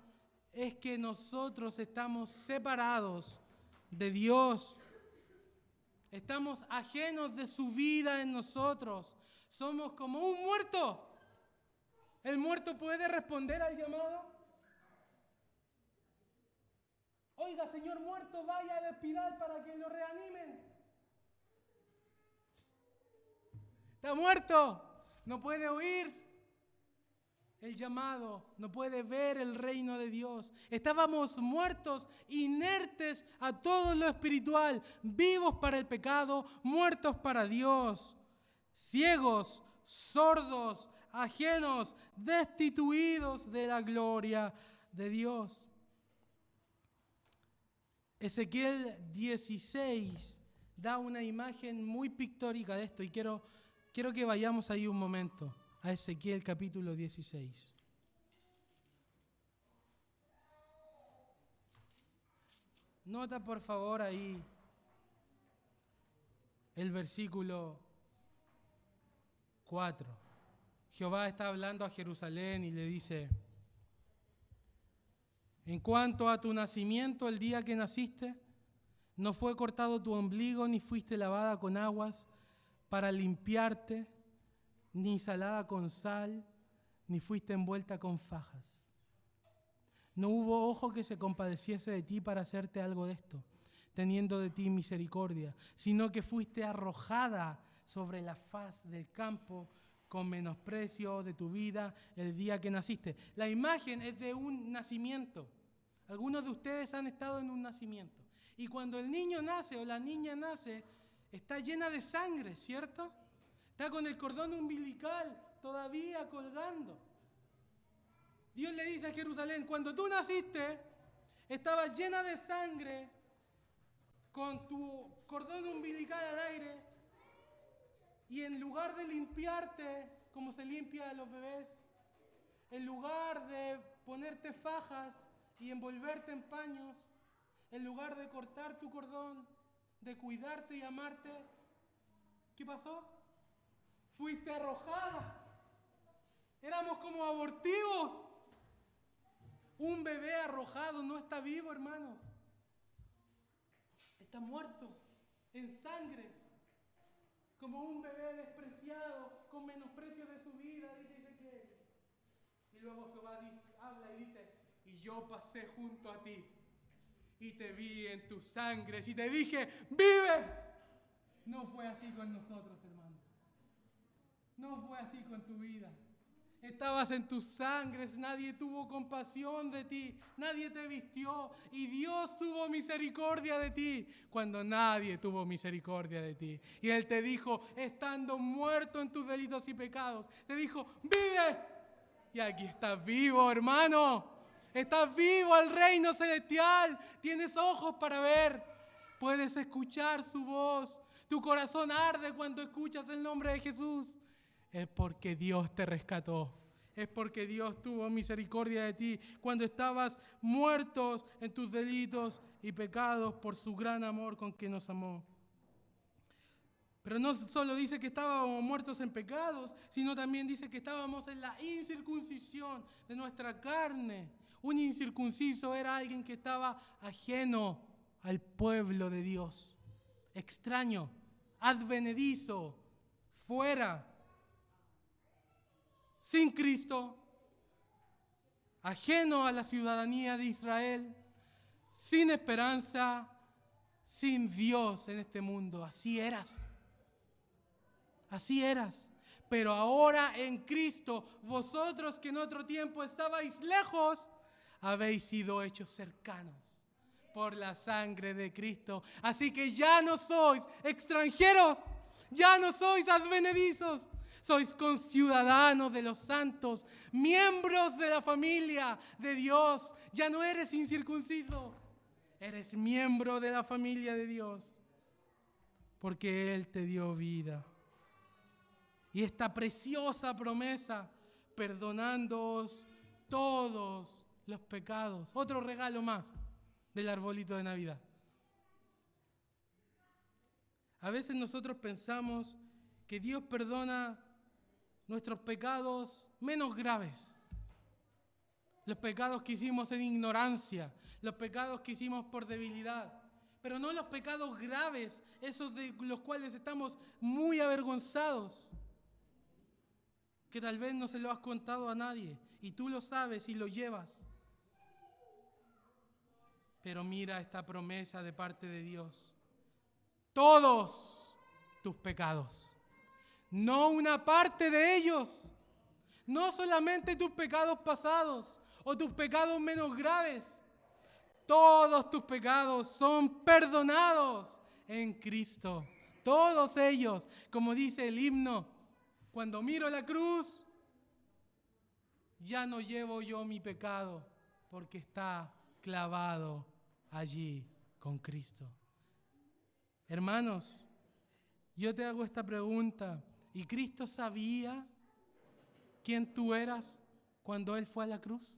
es que nosotros estamos separados de Dios. Estamos ajenos de su vida en nosotros. Somos como un muerto. ¿El muerto puede responder al llamado? Oiga, señor muerto, vaya al hospital para que lo reanimen. Está muerto, no puede oír el llamado, no puede ver el reino de Dios. Estábamos muertos, inertes a todo lo espiritual, vivos para el pecado, muertos para Dios, ciegos, sordos, ajenos, destituidos de la gloria de Dios. Ezequiel 16 da una imagen muy pictórica de esto y quiero que vayamos ahí un momento a Ezequiel capítulo 16. Nota por favor ahí el versículo 4. Jehová está hablando a Jerusalén y le dice: en cuanto a tu nacimiento, el día que naciste, no fue cortado tu ombligo, ni fuiste lavada con aguas para limpiarte, ni salada con sal, ni fuiste envuelta con fajas. No hubo ojo que se compadeciese de ti para hacerte algo de esto. teniendo de ti misericordia, sino que fuiste arrojada sobre la faz del campo con menosprecio de tu vida el día que naciste. La imagen es de un nacimiento. Algunos de ustedes han estado en un nacimiento. Y cuando el niño nace o la niña nace, está llena de sangre, ¿cierto? Está con el cordón umbilical todavía colgando. Dios le dice a Jerusalén, cuando tú naciste, estabas llena de sangre, con tu cordón umbilical al aire, y en lugar de limpiarte como se limpia a los bebés, en lugar de ponerte fajas y envolverte en paños, en lugar de cortar tu cordón, de cuidarte y amarte, ¿qué pasó? Fuiste arrojada. Éramos como abortivos. Un bebé arrojado no está vivo, hermanos. Está muerto en sangres. Como un bebé despreciado, con menosprecio de su vida, dice Ezequiel. Y luego Jehová habla y dice, y yo pasé junto a ti, y te vi en tus sangres, y te dije, ¡vive! No fue así con nosotros, hermanos. No fue así con tu vida. Estabas en tus sangres, nadie tuvo compasión de ti, nadie te vistió, y Dios tuvo misericordia de ti cuando nadie tuvo misericordia de ti. Y Él te dijo, estando muerto en tus delitos y pecados, te dijo, ¡vive! Y aquí estás vivo, hermano. Estás vivo al reino celestial. Tienes ojos para ver. Puedes escuchar su voz. Tu corazón arde cuando escuchas el nombre de Jesús. Es porque Dios te rescató. Es porque Dios tuvo misericordia de ti cuando estabas muertos en tus delitos y pecados por su gran amor con que nos amó. Pero no solo dice que estábamos muertos en pecados, sino también dice que estábamos en la incircuncisión de nuestra carne. Un incircunciso era alguien que estaba ajeno al pueblo de Dios, extraño, advenedizo, fuera, sin Cristo, ajeno a la ciudadanía de Israel, sin esperanza, sin Dios en este mundo. Así eras. Así eras. Pero ahora en Cristo, vosotros que en otro tiempo estabais lejos, habéis sido hechos cercanos por la sangre de Cristo. Así que ya no sois extranjeros, ya no sois advenedizos, sois conciudadanos de los santos, miembros de la familia de Dios. Ya no eres incircunciso, eres miembro de la familia de Dios, porque Él te dio vida. Y esta preciosa promesa, perdonándoos todos los pecados. Otro regalo más del arbolito de Navidad. A veces nosotros pensamos que Dios perdona nuestros pecados menos graves. Los pecados que hicimos en ignorancia, los pecados que hicimos por debilidad. Pero no los pecados graves, esos de los cuales estamos muy avergonzados, que tal vez no se lo has contado a nadie y tú lo sabes y lo llevas. Pero mira esta promesa de parte de Dios. Todos tus pecados, no una parte de ellos, no solamente tus pecados pasados o tus pecados menos graves. Todos tus pecados son perdonados en Cristo. Todos ellos, como dice el himno. Cuando miro la cruz, ya no llevo yo mi pecado, porque está clavado allí con Cristo. Hermanos, yo te hago esta pregunta. ¿Y Cristo sabía quién tú eras cuando Él fue a la cruz?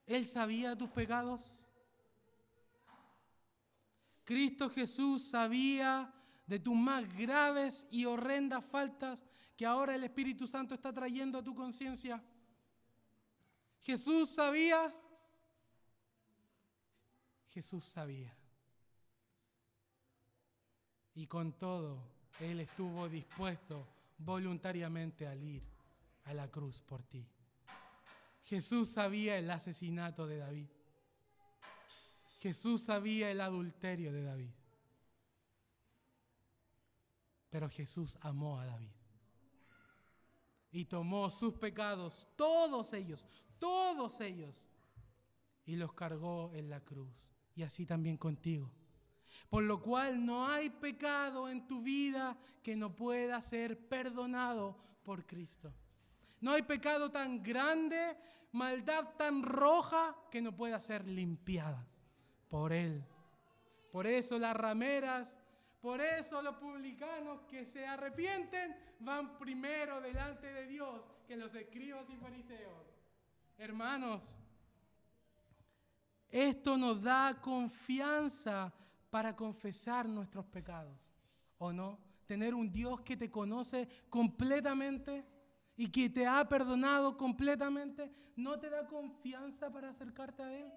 ¿Él sabía tus pecados? Cristo Jesús sabía de tus más graves y horrendas faltas que ahora el Espíritu Santo está trayendo a tu conciencia. Jesús sabía. Jesús sabía. Y con todo, Él estuvo dispuesto voluntariamente a ir a la cruz por ti. Jesús sabía el asesinato de David. Jesús sabía el adulterio de David. Pero Jesús amó a David. Y tomó sus pecados, todos ellos, y los cargó en la cruz. Y así también contigo. Por lo cual no hay pecado en tu vida que no pueda ser perdonado por Cristo. No hay pecado tan grande, maldad tan roja que no pueda ser limpiada por Él. Por eso las rameras, por eso los publicanos que se arrepienten van primero delante de Dios que los escribas y fariseos. Hermanos, esto nos da confianza para confesar nuestros pecados, ¿o no? Tener un Dios que te conoce completamente y que te ha perdonado completamente, ¿no te da confianza para acercarte a Él?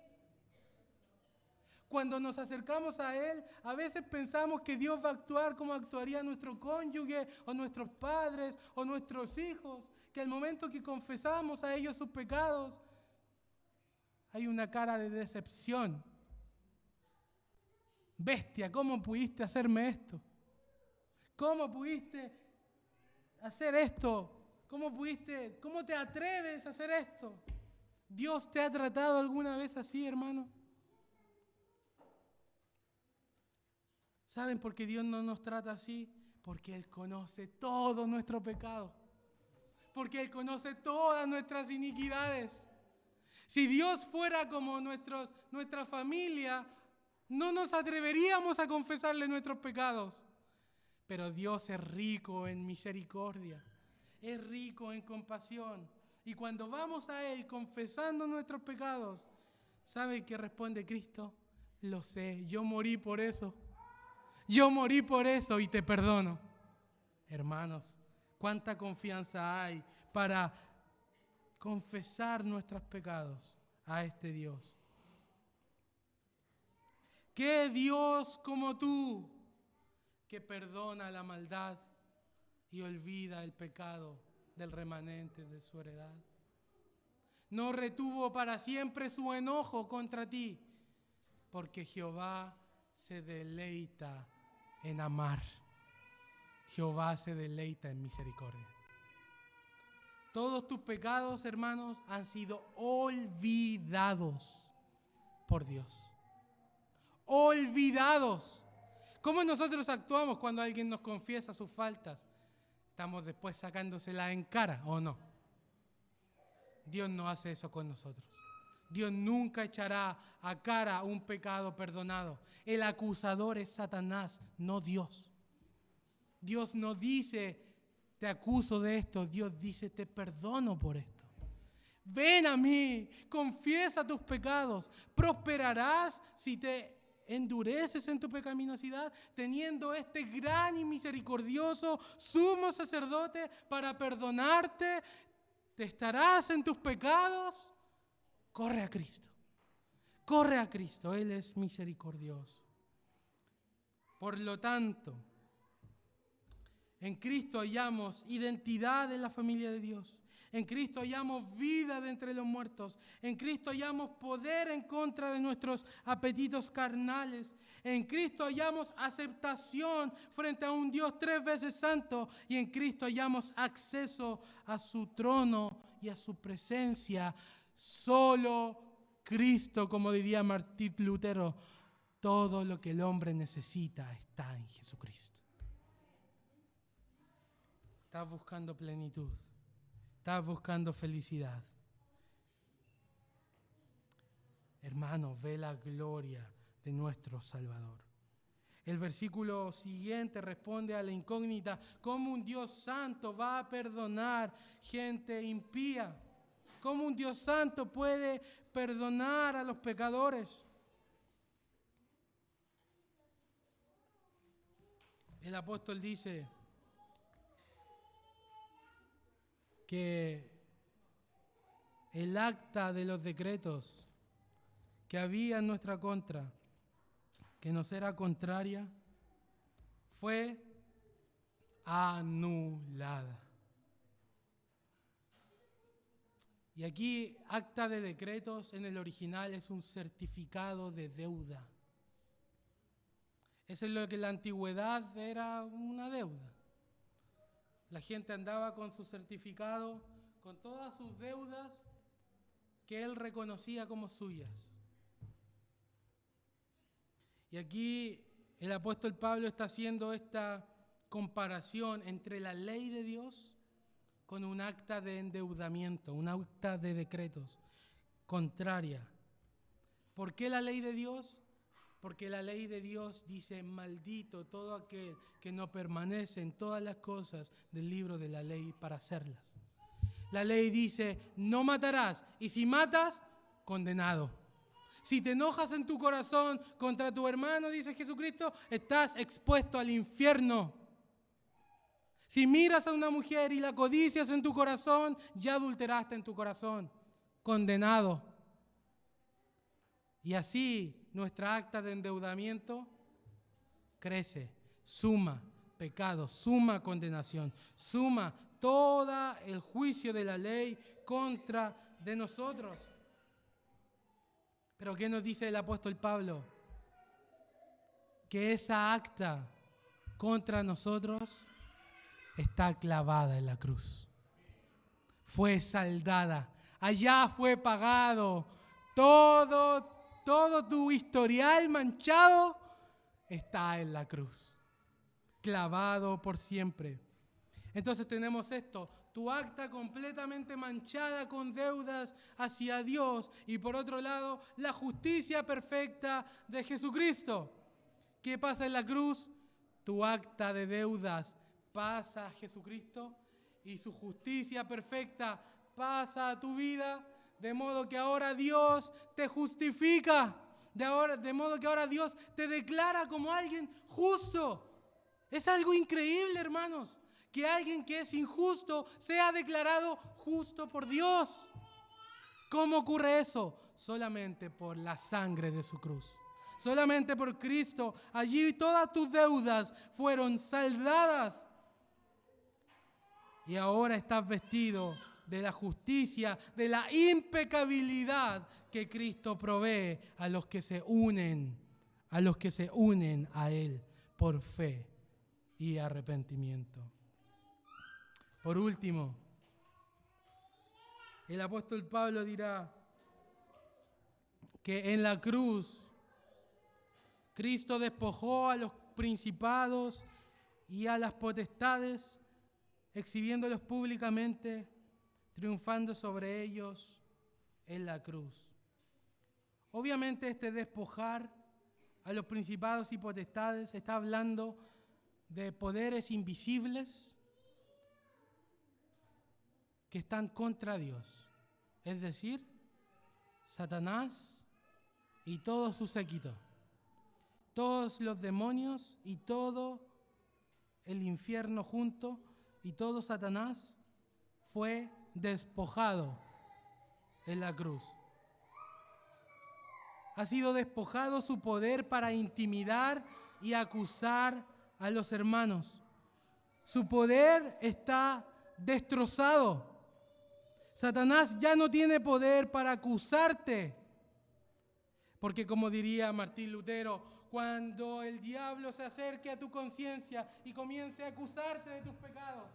Cuando nos acercamos a Él, a veces pensamos que Dios va a actuar como actuaría nuestro cónyuge o nuestros padres o nuestros hijos, que al momento que confesamos a ellos sus pecados, hay una cara de decepción. Bestia, ¿cómo pudiste hacerme esto? ¿Cómo pudiste hacer esto? ¿Cómo te atreves a hacer esto? ¿Dios te ha tratado alguna vez así, hermano? ¿Saben por qué Dios no nos trata así? Porque Él conoce todo nuestro pecado. Porque Él conoce todas nuestras iniquidades. Si Dios fuera como nuestra familia, no nos atreveríamos a confesarle nuestros pecados. Pero Dios es rico en misericordia, es rico en compasión. Y cuando vamos a Él confesando nuestros pecados, ¿saben qué responde Cristo? Lo sé, yo morí por eso. Yo morí por eso y te perdono. Hermanos, cuánta confianza hay para confesar nuestros pecados a este Dios. ¿Qué Dios como tú que perdona la maldad y olvida el pecado del remanente de su heredad? No retuvo para siempre su enojo contra ti, porque Jehová se deleita en amar. Jehová se deleita en misericordia. Todos tus pecados, hermanos, han sido olvidados por Dios. Olvidados. ¿Cómo nosotros actuamos cuando alguien nos confiesa sus faltas? ¿Estamos después sacándosela en cara o no? Dios no hace eso con nosotros. Dios nunca echará a cara un pecado perdonado. El acusador es Satanás, no Dios. Dios no dice, te acuso de esto. Dios dice, te perdono por esto. Ven a mí, confiesa tus pecados. Prosperarás si te endureces en tu pecaminosidad, teniendo este gran y misericordioso sumo sacerdote para perdonarte. ¿Te estarás en tus pecados? Corre a Cristo. Corre a Cristo. Él es misericordioso. Por lo tanto, en Cristo hallamos identidad en la familia de Dios. En Cristo hallamos vida de entre los muertos. En Cristo hallamos poder en contra de nuestros apetitos carnales. En Cristo hallamos aceptación frente a un Dios 3 veces santo. Y en Cristo hallamos acceso a su trono y a su presencia. Solo Cristo, como diría Martín Lutero, todo lo que el hombre necesita está en Jesucristo. Estás buscando plenitud. Estás buscando felicidad. Hermanos, ve la gloria de nuestro Salvador. El versículo siguiente responde a la incógnita: ¿cómo un Dios santo va a perdonar gente impía? ¿Cómo un Dios santo puede perdonar a los pecadores? El apóstol dice que el acta de los decretos que había en nuestra contra, que nos era contraria, fue anulada. Y aquí, acta de decretos en el original es un certificado de deuda. Eso es lo que en la antigüedad era una deuda. La gente andaba con su certificado, con todas sus deudas que él reconocía como suyas. Y aquí el apóstol Pablo está haciendo esta comparación entre la ley de Dios con un acta de endeudamiento, un acta de decretos contraria. ¿Por qué la ley de Dios? Porque la ley de Dios dice: maldito todo aquel que no permanece en todas las cosas del libro de la ley para hacerlas. La ley dice: no matarás, y si matas, condenado. Si te enojas en tu corazón contra tu hermano, dice Jesucristo, estás expuesto al infierno. Si miras a una mujer y la codicias en tu corazón, ya adulteraste en tu corazón, condenado. Y así nuestra acta de endeudamiento crece, suma pecado, suma condenación, suma todo el juicio de la ley contra de nosotros. Pero ¿qué nos dice el apóstol Pablo? Que esa acta contra nosotros está clavada en la cruz. Fue saldada. Allá fue pagado. Todo tu historial manchado está en la cruz. Clavado por siempre. Entonces tenemos esto. Tu acta completamente manchada con deudas hacia Dios. Y por otro lado, la justicia perfecta de Jesucristo. ¿Qué pasa en la cruz? Tu acta de deudas pasa a Jesucristo y su justicia perfecta pasa a tu vida, de modo que ahora Dios te justifica, de modo que ahora Dios te declara como alguien justo. Es algo increíble, hermanos, que alguien que es injusto sea declarado justo por Dios. ¿Cómo ocurre eso? Solamente por la sangre de su cruz. Solamente por Cristo. Allí todas tus deudas fueron saldadas. Y ahora estás vestido de la justicia, de la impecabilidad que Cristo provee a los que se unen a Él por fe y arrepentimiento. Por último, el apóstol Pablo dirá que en la cruz Cristo despojó a los principados y a las potestades, exhibiéndolos públicamente, triunfando sobre ellos en la cruz. Obviamente este despojar a los principados y potestades está hablando de poderes invisibles que están contra Dios, es decir, Satanás y todo su séquito, todos los demonios y todo el infierno junto, y todo Satanás fue despojado en la cruz. Ha sido despojado su poder para intimidar y acusar a los hermanos. Su poder está destrozado. Satanás ya no tiene poder para acusarte. Porque como diría Martín Lutero, cuando el diablo se acerque a tu conciencia y comience a acusarte de tus pecados,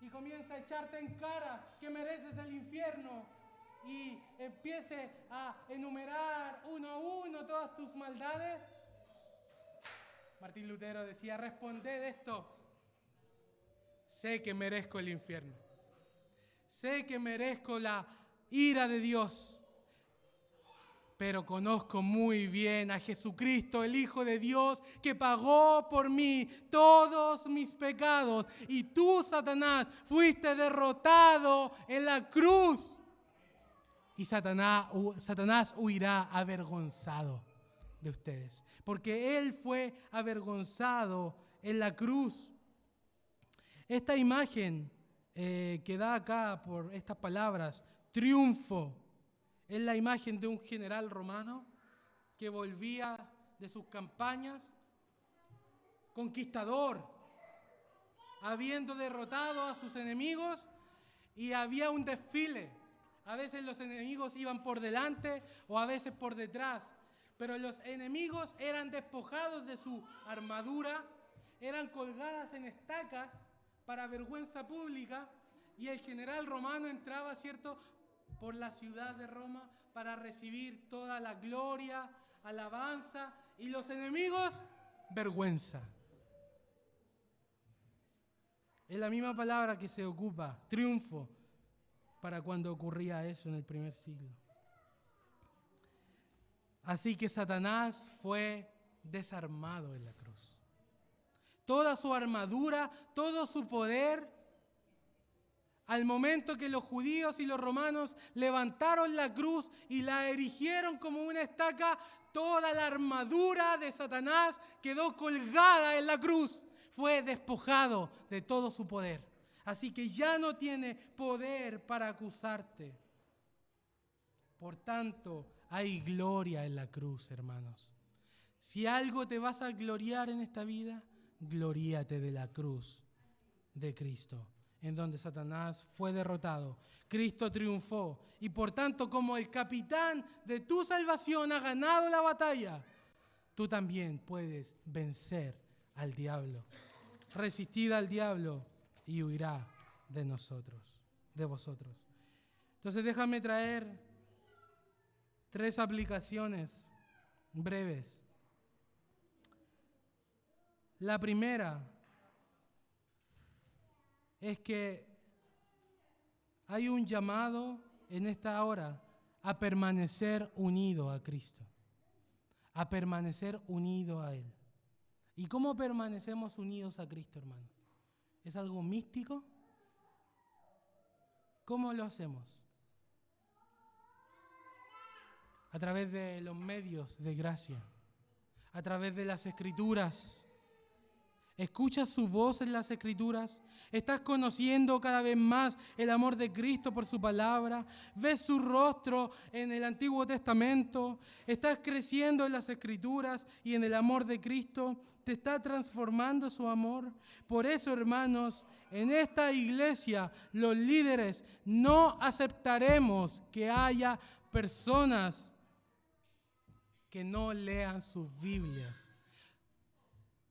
y comience a echarte en cara que mereces el infierno, y empiece a enumerar uno a uno todas tus maldades, Martín Lutero decía: responded esto: sé que merezco el infierno, sé que merezco la ira de Dios, pero conozco muy bien a Jesucristo, el Hijo de Dios, que pagó por mí todos mis pecados. Y tú, Satanás, fuiste derrotado en la cruz. Y Satanás huirá avergonzado de ustedes, porque Él fue avergonzado en la cruz. Esta imagen que da acá por estas palabras, triunfo, es la imagen de un general romano que volvía de sus campañas conquistador, habiendo derrotado a sus enemigos y había un desfile. A veces los enemigos iban por delante o a veces por detrás. Pero los enemigos eran despojados de su armadura, eran colgadas en estacas para vergüenza pública, y el general romano entraba, ¿cierto?, por la ciudad de Roma para recibir toda la gloria, alabanza, y los enemigos, vergüenza. Es la misma palabra que se ocupa, triunfo, para cuando ocurría eso en el primer siglo. Así que Satanás fue desarmado en la cruz. Toda su armadura, todo su poder, al momento que los judíos y los romanos levantaron la cruz y la erigieron como una estaca, toda la armadura de Satanás quedó colgada en la cruz. Fue despojado de todo su poder. Así que ya no tiene poder para acusarte. Por tanto, hay gloria en la cruz, hermanos. Si algo te vas a gloriar en esta vida, gloríate de la cruz de Cristo, en donde Satanás fue derrotado. Cristo triunfó y por tanto, como el capitán de tu salvación ha ganado la batalla, tú también puedes vencer al diablo. Resistid al diablo y huirá de nosotros, de vosotros. Entonces déjame traer 3 aplicaciones breves. La primera es que hay un llamado en esta hora a permanecer unido a Cristo, a permanecer unido a Él. ¿Y cómo permanecemos unidos a Cristo, hermano? ¿Es algo místico? ¿Cómo lo hacemos? A través de los medios de gracia, a través de las Escrituras. ¿Escuchas su voz en las Escrituras? ¿Estás conociendo cada vez más el amor de Cristo por su palabra? ¿Ves su rostro en el Antiguo Testamento? ¿Estás creciendo en las Escrituras y en el amor de Cristo? ¿Te está transformando su amor? Por eso, hermanos, en esta iglesia, los líderes no aceptaremos que haya personas que no lean sus Biblias.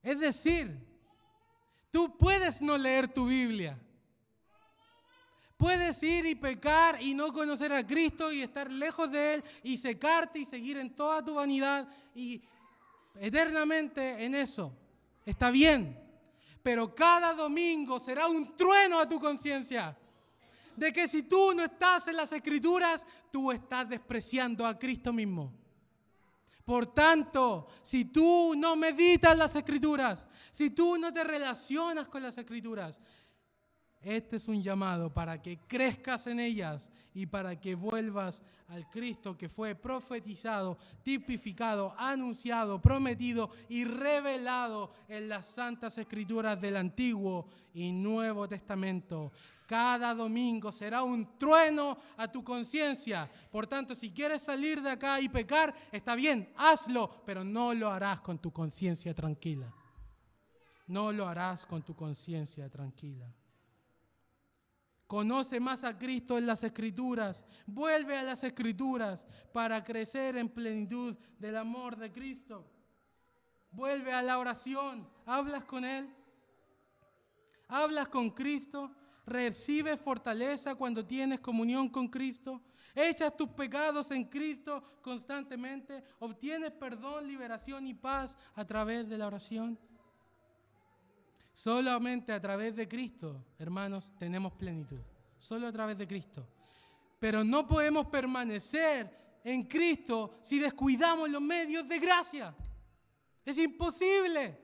Es decir, tú puedes no leer tu Biblia. Puedes ir y pecar y no conocer a Cristo y estar lejos de Él y secarte y seguir en toda tu vanidad y eternamente en eso. Está bien, pero cada domingo será un trueno a tu conciencia de que si tú no estás en las Escrituras, tú estás despreciando a Cristo mismo. Por tanto, si tú no meditas las Escrituras, si tú no te relacionas con las Escrituras, este es un llamado para que crezcas en ellas y para que vuelvas al Cristo que fue profetizado, tipificado, anunciado, prometido y revelado en las Santas Escrituras del Antiguo y Nuevo Testamento. Cada domingo será un trueno a tu conciencia. Por tanto, si quieres salir de acá y pecar, está bien, hazlo, pero no lo harás con tu conciencia tranquila. No lo harás con tu conciencia tranquila. Conoce más a Cristo en las Escrituras. Vuelve a las Escrituras para crecer en plenitud del amor de Cristo. Vuelve a la oración. Hablas con Él. Hablas con Cristo. Recibes fortaleza cuando tienes comunión con Cristo. Echas tus pecados en Cristo constantemente. Obtienes perdón, liberación y paz a través de la oración. Solamente a través de Cristo, hermanos, tenemos plenitud. Solo a través de Cristo. Pero no podemos permanecer en Cristo si descuidamos los medios de gracia. Es imposible.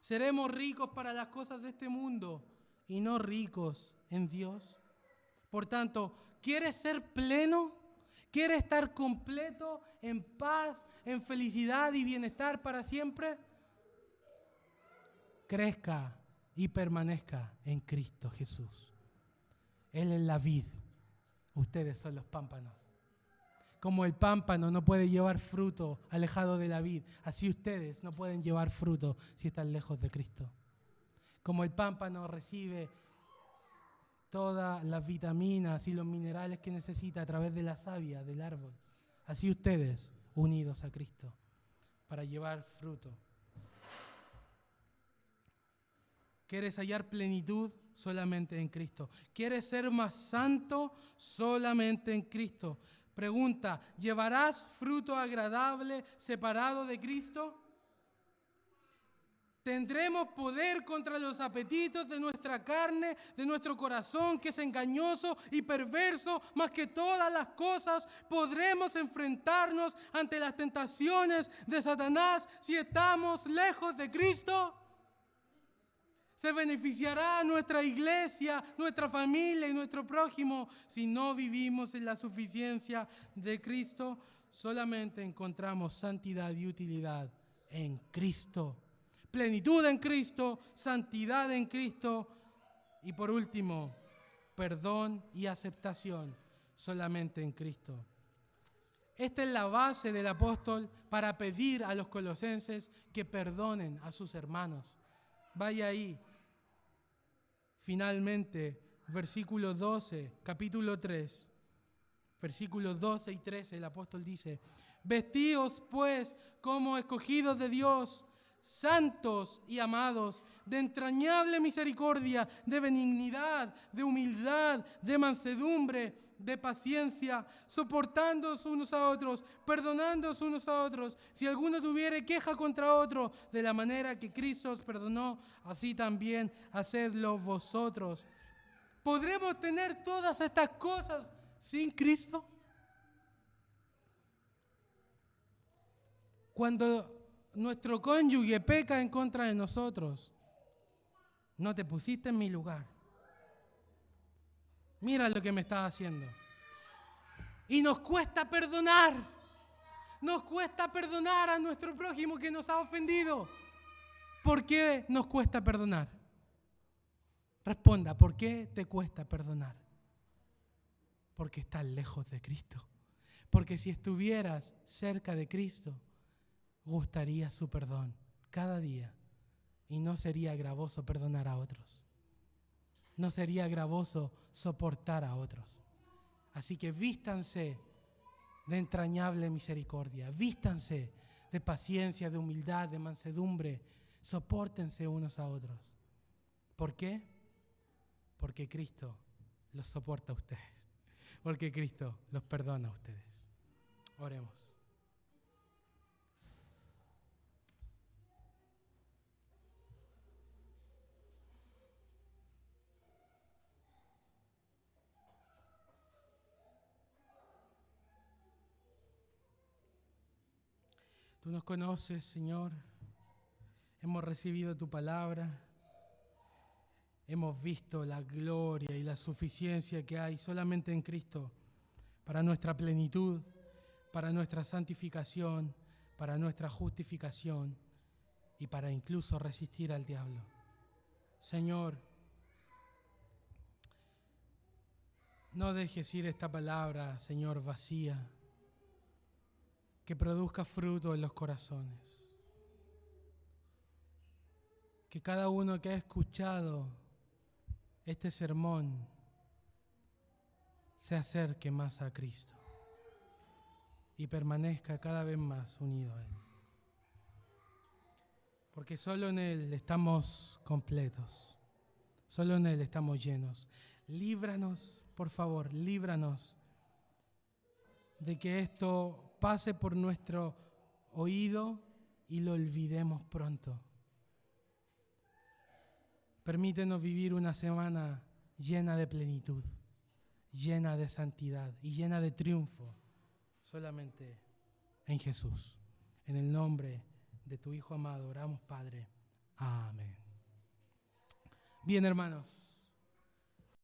Seremos ricos para las cosas de este mundo y no ricos en Dios. Por tanto, ¿quieres ser pleno? ¿Quieres estar completo, en paz, en felicidad y bienestar para siempre? Crezca y permanezca en Cristo Jesús. Él es la vid, ustedes son los pámpanos. Como el pámpano no puede llevar fruto alejado de la vid, así ustedes no pueden llevar fruto si están lejos de Cristo. Como el pámpano recibe todas las vitaminas y los minerales que necesita a través de la savia del árbol. Así ustedes, unidos a Cristo, para llevar fruto. ¿Quieres hallar plenitud? Solamente en Cristo. ¿Quieres ser más santo? Solamente en Cristo. Pregunta, ¿llevarás fruto agradable separado de Cristo? ¿Tendremos poder contra los apetitos de nuestra carne, de nuestro corazón, que es engañoso y perverso? Más que todas las cosas, ¿podremos enfrentarnos ante las tentaciones de Satanás si estamos lejos de Cristo? ¿Se beneficiará nuestra iglesia, nuestra familia y nuestro prójimo si no vivimos en la suficiencia de Cristo? Solamente encontramos santidad y utilidad en Cristo. Plenitud en Cristo, santidad en Cristo y por último, perdón y aceptación solamente en Cristo. Esta es la base del apóstol para pedir a los colosenses que perdonen a sus hermanos. Vaya ahí. Finalmente, versículo 12, capítulo 3, versículos 12 y 13, el apóstol dice: vestíos pues como escogidos de Dios, santos y amados, de entrañable misericordia, de benignidad, de humildad, de mansedumbre, de paciencia, soportándoos unos a otros, perdonándoos unos a otros, si alguno tuviere queja contra otro, de la manera que Cristo os perdonó, así también hacedlo vosotros. ¿Podremos tener todas estas cosas sin Cristo? Cuando nuestro cónyuge peca en contra de nosotros, no te pusiste en mi lugar. Mira lo que me estás haciendo. Y nos cuesta perdonar. Nos cuesta perdonar a nuestro prójimo que nos ha ofendido. ¿Por qué nos cuesta perdonar? Responda, ¿por qué te cuesta perdonar? Porque estás lejos de Cristo. Porque si estuvieras cerca de Cristo, gustaría su perdón cada día y no sería gravoso perdonar a otros. No sería gravoso soportar a otros. Así que vístanse de entrañable misericordia, vístanse de paciencia, de humildad, de mansedumbre, sopórtense unos a otros. ¿Por qué? Porque Cristo los soporta a ustedes, porque Cristo los perdona a ustedes. Oremos. Tú nos conoces, Señor. Hemos recibido tu palabra. Hemos visto la gloria y la suficiencia que hay solamente en Cristo para nuestra plenitud, para nuestra santificación, para nuestra justificación y para incluso resistir al diablo. Señor, no dejes ir esta palabra, Señor, vacía, que produzca fruto en los corazones. Que cada uno que ha escuchado este sermón se acerque más a Cristo y permanezca cada vez más unido a Él. Porque solo en Él estamos completos, solo en Él estamos llenos. Líbranos, por favor, líbranos de que esto pase por nuestro oído y lo olvidemos pronto. Permítenos vivir una semana llena de plenitud, llena de santidad y llena de triunfo, solamente en Jesús. En el nombre de tu Hijo amado oramos, Padre. Amén. Bien, hermanos.